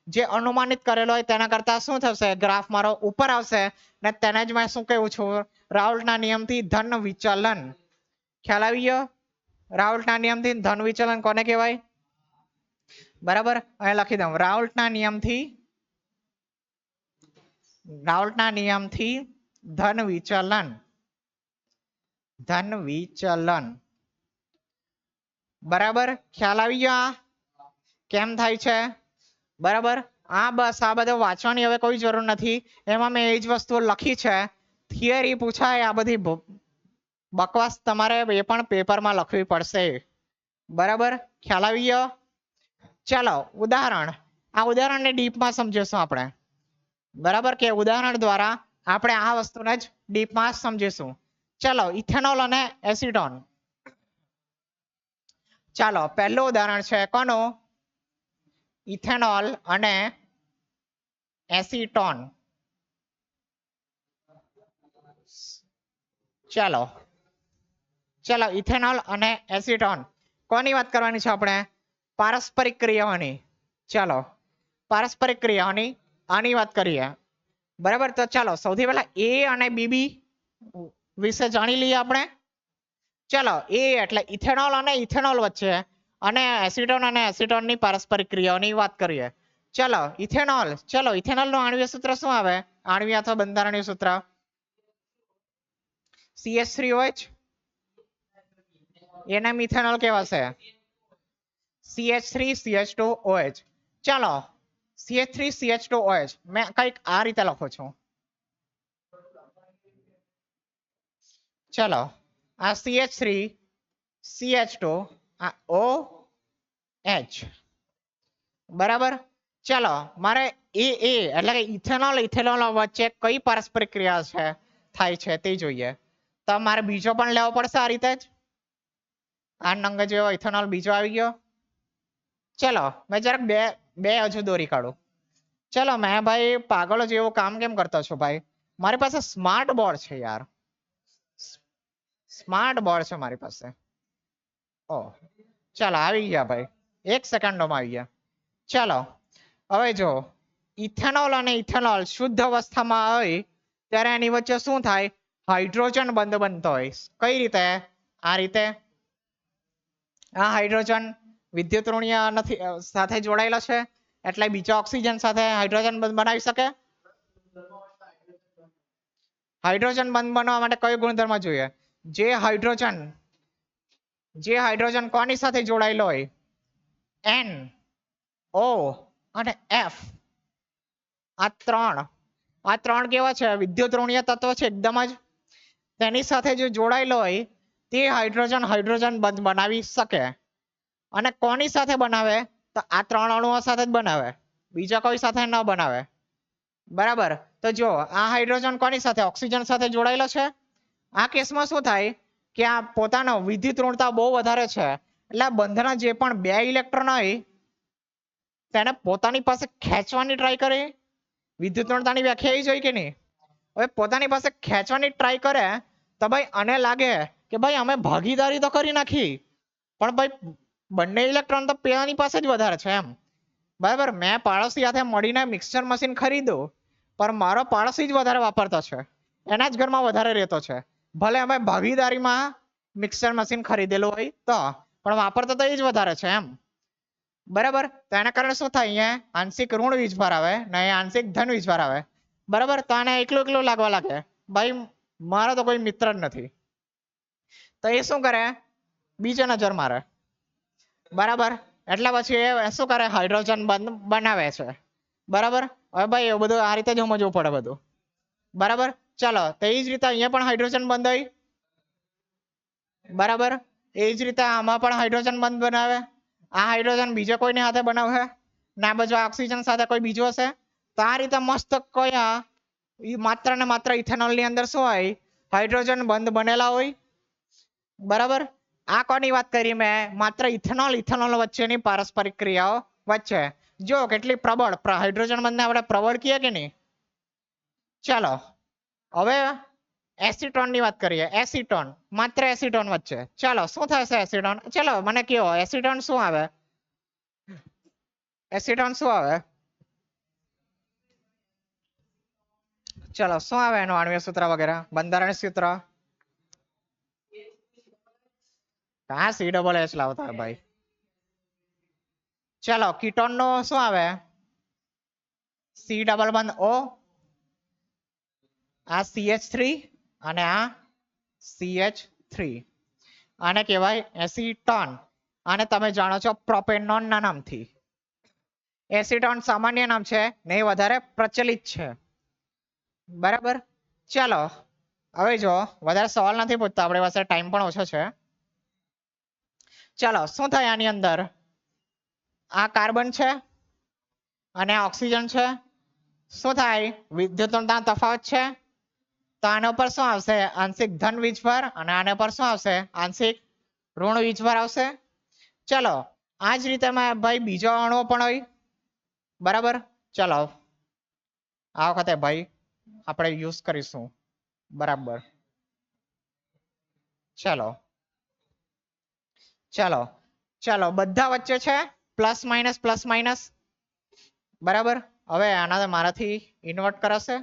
જે અનુમાનિત કરેલો હોય તેના કરતા શું થશે? ગ્રાફ મારો ઉપર આવશે ને તેને જ મેં શું કહું છું? રાઉલ્ટના નિયમથી ધન વિચલન. ખ્યાલ આવી ગયો? રાઉલ્ટના નિયમથી ધન વિચલન કોને કહેવાય? બરાબર, અહીં લખી દઉં. રાઉલ્ટના નિયમથી ધન વિચલન. બરાબર, ખ્યાલ આવી ગયો? કેમ થાય છે? બરાબર. બસ આ બધું વાંચવાની હવે કોઈ જરૂર નથી, એમાં મેં એ જ વસ્તુઓ લખી છે. થિયરી પૂછાય આ બધી બકવાસ તમારે એ પણ પેપરમાં લખવી પડશે. બરાબર, ખ્યાલ આવી ગયો? ચાલો આ ઉદાહરણને ડીપમાં સમજીશું આપણે. બરાબર, કે ઉદાહરણ દ્વારા આપણે આ વસ્તુને જ ડીપમાં સમજીશું. ચાલો, ઇથેનોલ અને એસિટોન. ચાલો, પહેલું ઉદાહરણ છે કોનું? ઇથેનોલ અને એસિટોન. ચાલો ઇથેનોલ અને એસિટોન કોની વાત કરવાની છે આપણે? પારસ્પરિક ક્રિયાઓની. ચાલો, પારસ્પરિક ક્રિયાઓની આની વાત કરીએ. બરાબર, તો ચાલો સૌથી પહેલા એ અને બીબી વિશે જાણી લઈએ આપણે. ચાલો, એ એટલે ઇથેનોલ અને ઇથેનોલ વચ્ચે અને એસિટોન અને એસિટોનની પારસ્પરિક ક્રિયાઓની વાત કરીએ. ચાલો, ઇથેનોલનું આણ્વિય સૂત્ર શું આવે? આણ્વિય અથવા બંધારણીય સૂત્ર CH3OH. એને મિથેનોલ કહેવાશે. CH3CH2OH. ચાલો, CH3CH2OH મેં કંઈક આ રીતે લખું છું. ચાલો, આ CH3CH2 આ OH. બરાબર. ચાલો, મારે એટલે કે ઇથેનોલ વચ્ચે કઈ પારસ્પરિક ક્રિયા થાય છે તે જોઈએ. તો મારે બીજો પણ લેવો પડશે આ રીતે જ. આ નંગ જેવો ઇથેનોલ બીજો આવી ગયો. ચલો, મેં જરાક બે હજુ દોરી કાઢું. ચલો, મેં ભાઈ પાગલો જેવું કામ કેમ કરતો છું ભાઈ? મારી પાસે સ્માર્ટ બોર્ડ છે યાર, મારી પાસે. ચાલો, આવી ગયા ભાઈ, 1 સેકન્ડમાં આવી ગયા. ચાલો, હવે જો ઇથેનોલ અને ઇથેનોલ શુદ્ધ અવસ્થામાં હોય ત્યારે એની વચ્ચે શું થાય? હાઇડ્રોજન બંધ બનતો હોય. કઈ રીતે? આ રીતે. આ હાઇડ્રોજન વિદ્યુત ઋણીય નથી સાથે જોડાયેલો છે એટલે બીજા ઓક્સિજન સાથે હાઇડ્રોજન બંધ બનાવી શકે. હાઇડ્રોજન બંધ બનવા માટે કયો ગુણધર્મ જોઈએ? જે હાઇડ્રોજન કોની સાથે જોડાયેલો હોય N O અને F આ ત્રણ કેવા છે વિદ્યુત ઋણીય તત્વ છે એકદમ જ તેની સાથે જો જોડાયેલો હોય તે હાઇડ્રોજન બંધ બનાવી શકે અને કોની સાથે બનાવે તો આ ત્રણ અણુઓ સાથે જ બનાવે બીજા કોઈ સાથે ન બનાવે બરાબર તો જો આ હાઇડ્રોજન કોની સાથે ઓક્સિજન સાથે જોડાયેલો છે આ કેસમાં શું થાય કે આ પોતાનો વિદ્યુત ઋણતા બહુ વધારે છે એટલે બંધના જે પણ 2 ઇલેક્ટ્રોન હોય તેને પોતાની પાસે ખેંચવાની ટ્રાય કરે વિદ્યુત ઋણતાની વ્યાખ્યા એ જોઈ કે નહીં હવે પોતાની પાસે ખેંચવાની ટ્રાય કરે તો ભાઈ આને લાગે કે ભાઈ અમે ભાગીદારી તો કરી નાખી પણ ભાઈ બંને ઇલેક્ટ્રોન તો પેલાની પાસે જ વધારે છે એમ બરાબર મેં પાડોશી સાથે મળીને મિક્સર મશીન ખરીદ્યું પણ મારો પાડોશી જ વધારે વાપરતો છે એના જ ઘરમાં વધારે રહેતો છે ભલે અમે ભાગીદારીમાં મિક્સર મશીન ખરીદેલું હોય તો પણ વાપરતો તો એ જ વધારે છે એમ બરાબર તો એના કારણે શું થાય અહીંયા આંશિક ઋણ વીજભાર આવે ને આંશિક ધન વીજભાર આવે બરાબર તો આને એકલું લાગવા લાગે ભાઈ મારો તો કોઈ મિત્ર જ નથી તો એ શું કરે બીજો નજર મારે બરાબર એટલે પછી એ શું કરે હાઇડ્રોજન બંધ બનાવે છે બરાબર હવે ભાઈ એવું બધું આ રીતે જ સમજવું પડે બધું બરાબર ચાલો તો એ જ રીતે અહીંયા પણ હાઇડ્રોજન બંધ હોય બરાબર એ જ રીતે આમાં પણ હાઇડ્રોજન બંધ બનાવે આ હાઇડ્રોજન બીજો કોઈની સાથે બનાવે ના બાજુ ઓક્સિજન સાથે કોઈ બીજું હશે તો આ રીતે મસ્ત કયા માત્ર ને માત્ર ઇથેનોલ ની અંદર શું હોય હાઇડ્રોજન બંધ બનેલા હોય બરાબર આ કોની વાત કરી મેં માત્ર ઇથેનોલ વચ્ચેની પારસ્પરિક ક્રિયાઓ વચ્ચે જો કેટલી પ્રબળ હાઇડ્રોજન બંધને આપણે પ્રબળ કહીએ કે નહીં ચાલો હવે એસિટોન ની વાત કરીએ એસિટોન માત્ર એસિટોન વચ્ચે ચાલો શું થશે એસિટોન ચાલો મને કયો એસિટોન શું આવે ચાલો શું આવે એનું આણ્વિય સૂત્ર વગેરે બંધારણ સૂત્ર કहाँ CH લાવતા है भाई चलो कीटोन नो શું આવે C ડબલ બંધ O આ CH3 અને આ CH3 આને કહેવાય એસિટોન આને તમે જાણો છો પ્રોપેનોન ના નામથી એસિટોન સામાન્ય નામ છે ને વધારે પ્રચલિત છે બરાબર ચાલો હવે જો વધારે સવાલ નથી પૂછતા આપણી પાસે ટાઈમ પણ ઓછો છે ચાલો શું થાય આની અંદર આ કાર્બન છે અને ઓક્સિજન છે શું થાય વિદ્યુતના તફાવત છે તો આના પર શું આવશે આંશિક ધન વીજભાર અને આના પર શું આવશે આંશિક ઋણ વીજભાર આવશે ચલો આ જ રીતે ભાઈ બીજો અણુ પણ હોય બરાબર ચલો આ વખતે ભાઈ આપણે યુઝ કરીશું બરાબર ચલો ચાલો ચાલો બધા વચ્ચે છે પ્લસ માઇનસ બરાબર હવે આના મારાથી ઇન્વર્ટ કરાશે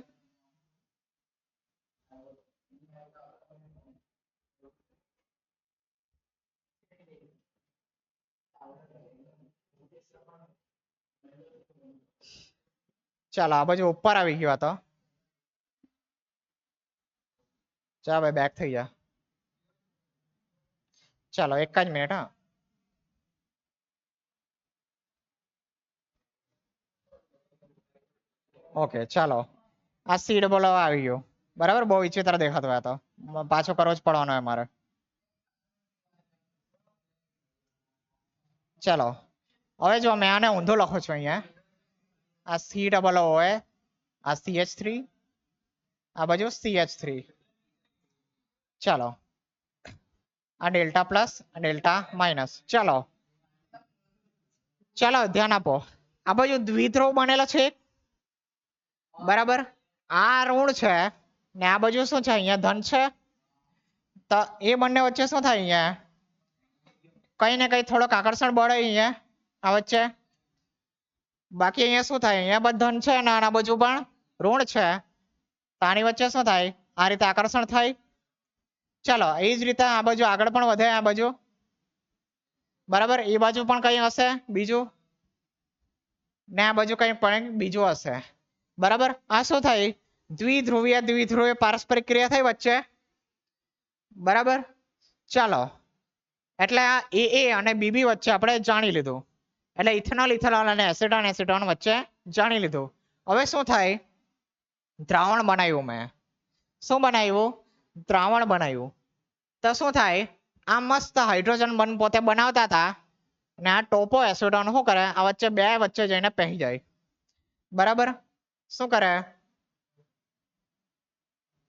ચાલો આ બાજુ ઉપર આવી ગયો હતો ચાલો ભાઈ બેક થઈ જા ચાલો એક જ મિનિટ હા ઓકે ચાલો આ સીડ બોલો આવી ગયો બરાબર બહુ વિચિત્ર દેખાતો હતો પાછો કરવો જ પડવાનો હોય મારે ચાલો હવે જો મેં આને ઊંધો લખું છું અહીંયા આ C=O આ CH3 આ બાજુ CH3 ચાલો આ ડેલ્ટા પ્લસ ડેલ્ટા માઇનસ ચાલો ચાલો ધ્યાન આપો આ બાજુ દ્વિધ્રુવ બનેલો છે બરાબર આ ઋણ છે ને આ બાજુ શું છે અહીંયા ધન છે તો એ બંને વચ્ચે શું થાય અહીંયા કઈ ને કઈ થોડોક આકર્ષણ બળ અહીંયા આ વચ્ચે બાકી અહીંયા શું થાય અહીંયા બધું ધન છે અને આના બાજુ પણ ઋણ છે તો આની વચ્ચે શું થાય આ રીતે આકર્ષણ થાય ચાલો એ જ રીતે આ બાજુ આગળ પણ વધે આ બાજુ બરાબર એ બાજુ પણ કઈ હશે બીજું ને આ બાજુ કઈ પણ બીજું હશે બરાબર આ શું થાય દ્વિધ્રુવીય પારસ્પરિક ક્રિયા થઈ વચ્ચે બરાબર. ચાલો, એટલે આ એ અને બીબી વચ્ચે આપણે જાણી લીધું. એટલે ઇથેનોલ ઇથેનોલ અને એસિટોન એસિટોન વચ્ચે જાણી લીધું. હવે શું થાય? દ્રાવણ બનાવ્યું મેં. શું બનાવ્યું? દ્રાવણ બનાવ્યું. તો શું થાય? આ મસ્ત હાઇડ્રોજન બંધ પોતે બનાવતા હતા ને આ ટોપો એસિટોન શું કરે? આ વચ્ચે બે વચ્ચે જઈને પહેરી જાય. બરાબર. શું કરે?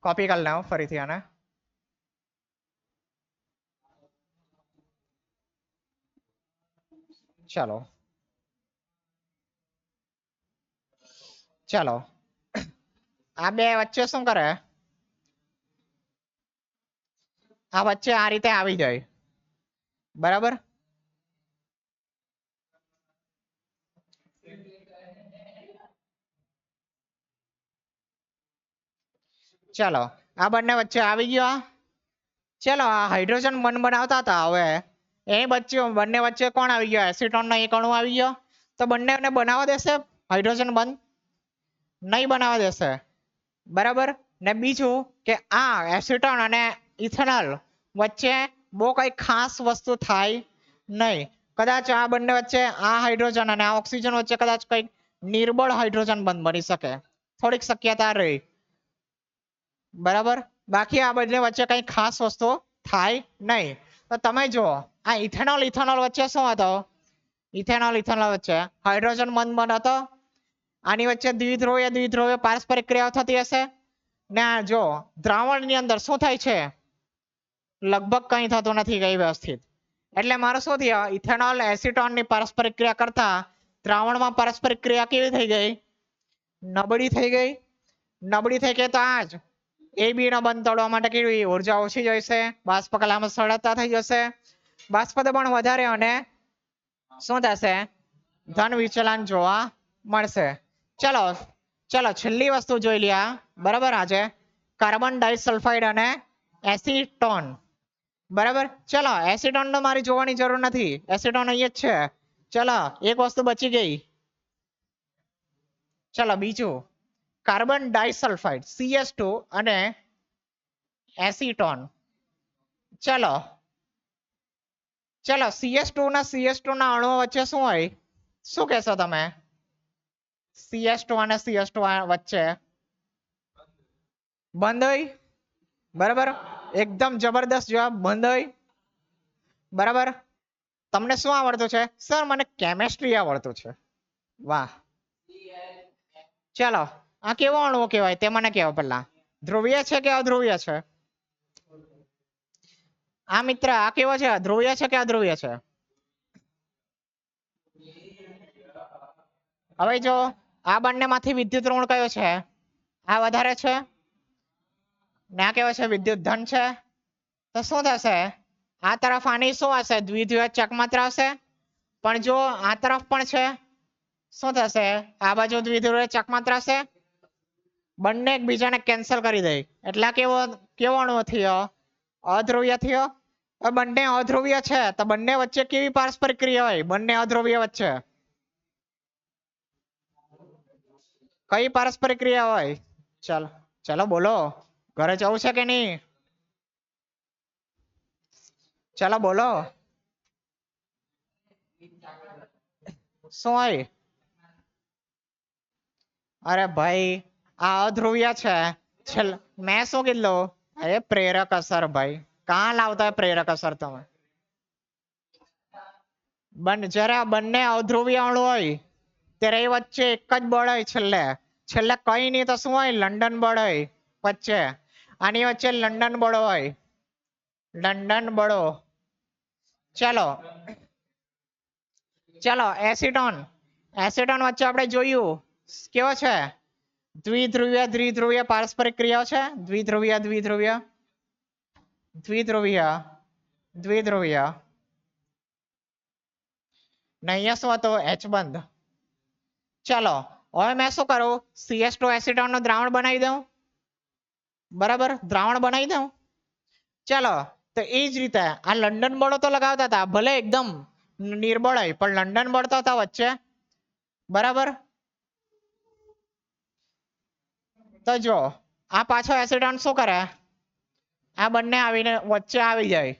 કોપી કરી લેવું ફરીથી આને. ચાલો ચાલો, આ બે વચ્ચે શું કરે? આ વચ્ચે આ રીતે આવી જાય. બરાબર. ચાલો, આ બંને વચ્ચે આવી ગયો. ચાલો, આ હાઇડ્રોજન બંધ બનાવતા હતા. હવે એ વચ્ચે બંને વચ્ચે કોણ આવી ગયો? એસિટોન નો એક અણુ આવી ગયો. તો બંનેને બનાવવા દેશે હાઇડ્રોજન બંધ? નહીં બનાવવા દેશે. બરાબર. ને બીજું કે આ એસિટોન અને ઇથેનોલ વચ્ચે બહુ કઈ ખાસ વસ્તુ થાય નહીં. કદાચ આ બંને વચ્ચે આ હાઇડ્રોજન અને આ ઓક્સિજન વચ્ચે કદાચ કઈક નિર્બળ હાઇડ્રોજન બંધ બની શકે. થોડીક શક્યતા રહી. બરાબર. બાકી આ બંને વચ્ચે કઈ ખાસ વસ્તુ થાય નહીં. તો તમે જુઓ, આ ઇથેનોલ ઇથેનોલ વચ્ચે શું હતો? ઇથેનોલ ઇથેનોલ વચ્ચે હાઇડ્રોજન બંધ હતો. આની વચ્ચે દ્વિધ્રુવીય પારસ્પરિક ક્રિયાઓ થતી હશે. ને આ જો દ્રાવણની અંદર શું થાય છે? લગભગ કંઈ થતું નથી કઈ વ્યવસ્થિત. એટલે મારું શું થયું? ઇથેનોલ એસિટોનની પારસ્પરિક ક્રિયા કરતા દ્રાવણમાં પારસ્પરિક ક્રિયા કેવી થઈ ગઈ? નબળી થઈ ગઈ. નબળી થઈ ગઈ તો આ જ એ બી નો બંધ તોડવા માટે કેવી ઉર્જા ઓછી જોઈશે. બાષ્પ કલામાં સરળતા થઈ જશે. બાષ્પ દબાણ વધારે અને શું થશે? ધન વિચલન જોવા મળશે. ચલો ચલો, છેલ્લી વસ્તુ જોઈ લ્યા. બરાબર. આજે કાર્બન ડાઇસલ્ફાઇડ અને એસિટોન. બરાબર. ચલો, એસિટોન તો મારી જોવાની જરૂર નથી. એસિટોન અહીંયા જ છે. ચલો, એક વસ્તુ બચી ગઈ. ચલો, બીજું કાર્બન ડાઇસલ્ફાઇડ CS2 અને એસિટોન. ચલો ચલો, CS2 ના અણુઓ વચ્ચે શું હોય? શું કહેશો તમે? CS2 અને CS2 વચ્ચે બંધ હોય. બરાબર. એકદમ જબરદસ્ત જવાબ, બંધ હોય. બરાબર. તમને શું આવડતું છે? સર મને કેમેસ્ટ્રી આવડતું છે. વાહ. ચાલો, આ કેવો અણુ કહેવાય તે મને કહેવો પહેલા. ધ્રુવીય છે કે અધ્રુવીય છે? આ મિત્ર આ કેવો છે? ધ્રુવીય છે કે અધ્રુવીય છે? હવે જો આ બંનેમાંથી વિદ્યુત ઋણ કયો છે? આ વધારે છે ને આ કેવો છે? વિદ્યુત ધન છે. તો શું થશે? આ તરફ આની શું હશે? દ્વિધ્રુવીય ચકમાત્ર હશે. પણ જો આ તરફ પણ છે, શું થશે? આ બાજુ દ્વિધ્રુવીય ચકમાત્ર હશે. બંને એકબીજાને કેન્સલ કરી દે. એટલે કેવો કેવો અણુ થયો? અધ્રુવીય થયો. બંને અધ્રુવીય છે તો બંને વચ્ચે કેવી પારસ્પરિક ક્રિયા હોય? બંને અધ્રુવીય વચ્ચે કઈ પારસ્પરિક ક્રિયા હોય? ચાલો ચાલો બોલો. ઘરે જવું છે કે નહીં? ચાલો બોલો. શું હોય? અરે ભાઈ, આ અધ્રુવીય છે. મેં શું કીધું? અરે પ્રેરક અસર ભાઈ. કાં લાવતા હોય પ્રેરક અસર તમે? જ્યારે બંને અધ્રુવીય અણુ હોય ત્યારે એ વચ્ચે એક જ બળ હોય છેલ્લે. છેલ્લે કઈ નહીં તો શું હોય? લંડન બળ હોય વચ્ચે. આની વચ્ચે લંડન બળો હોય. લંડન બળો. ચાલો ચાલો, એસિટોન એસિટોન વચ્ચે આપણે જોયું કેવો છે? દ્વિધ્રુવીય દ્વિધ્રુવીય પારસ્પરિક ક્રિયાઓ છે. દ્વિધ્રુવીય દ્વિધ્રુવીય દ્વિધ્રુવીય દ્વિધ્રુવીય ને અહીંયા શું હતું? H બંધ. ચાલો, હવે મેં શું કરું? CS2 એસિટોન નું દ્રાવણ બનાવી દઉં. બરાબર. દ્રાવણ બનાવી દઉં. ચાલો, તો એ જ રીતે આ લંડન બળો તો લગાવતા હતા. ભલે એકદમ નિર્બળ હોય પણ લંડન બળ તો હતા વચ્ચે. બરાબર. તો જો આ પાછો એસિટોન શું કરે? આ બંને આવીને વચ્ચે આવી જાય.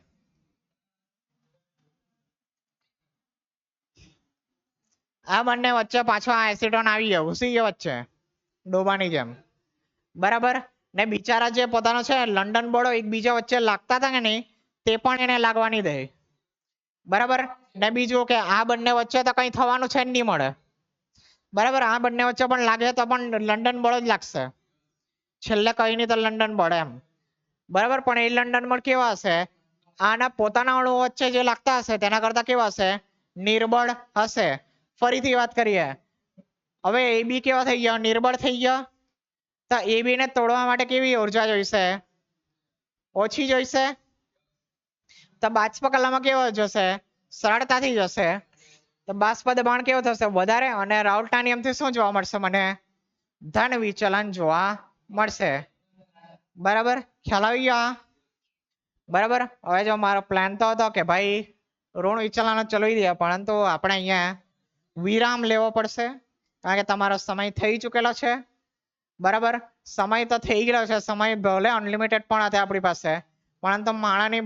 આ બંને વચ્ચે પાછો આ એસિટોન આવી ગયો, ઘૂસી ગયો વચ્ચે ડોબાની જેમ. બરાબર. ને બિચારા જે પોતાનો છે લંડન બોર્ડો એકબીજા વચ્ચે લાગતા હતા કે નહીં, તે પણ એને લાગવા નહીં દે. બરાબર. ને બીજું કે આ બંને વચ્ચે તો કંઈ થવાનું છે જ નહીં મળે. બરાબર. આ બંને વચ્ચે પણ લાગે તો પણ લંડન બોર્ડ જ લાગશે. છેલ્લે કઈ નહીં તો લંડન બોર્ડ એમ. બરાબર. પણ એ લંડન બોર્ડ કેવા હશે? આના પોતાના અણુઓ વચ્ચે જે લાગતા હશે તેના કરતા કેવા હશે? નિર્બળ હશે. ફરીથી વાત કરીએ. હવે એ બી કેવા થઈ ગયા? નિર્બળ થઈ ગયા. તો એ બી ને તોડવા માટે કેવી ઉર્જા જોઈશે? ઓછી જોઈશે. તો બાષ્પ કલામાં કેવો જશે? સરળતાથી જશે. તો બાષ્પ દબાણ કેવું થશે? વધારે. અને રાઉલ્ટના નિયમથી શું જોવા મળશે મને? ધન વિચલન જોવા મળશે. બરાબર. ખ્યાલ આવી ગયો? બરાબર. હવે જો મારો પ્લાન તો હતો કે ભાઈ ઋણ વિચલન ચલાવી દે, પરંતુ આપણે અહીંયા વિરામ લેવો પડશે કારણ કે તમારો સમય થઈ ચૂકેલો છે. બરાબર. સમય તો થઈ ગયો છે. સમય ભલે અનલિમિટેડ પણ હતો આપણી પાસે, પરંતુ માણાની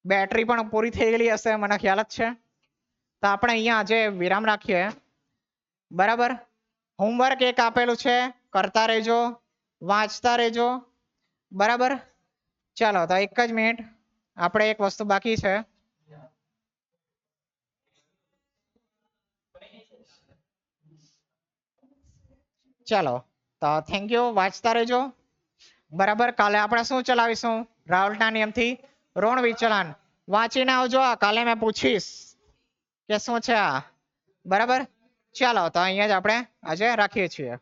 બેટરી પણ પૂરી થઈ ગયેલી હશે, મને ખ્યાલ જ છે. તો આપણે અહીંયા આજે વિરામ રાખીએ. બરાબર. હોમવર્ક એક આપેલું છે, કરતા રહેજો, વાંચતા રહેજો. બરાબર. ચાલો તો એક જ મિનિટ, આપણે એક વસ્તુ બાકી છે. ચાલો તો થેન્ક યુ, વાંચતા રહેજો. બરાબર. કાલે આપણે શું ચલાવીશું? રાઉલ્ટના નિયમથી ઋણ વિચલન. વાંચીને આવજો, કાલે મેં પૂછીશ કે શું છે આ. બરાબર. ચાલો તો અહીંયા જ આપણે આજે રાખીએ છીએ.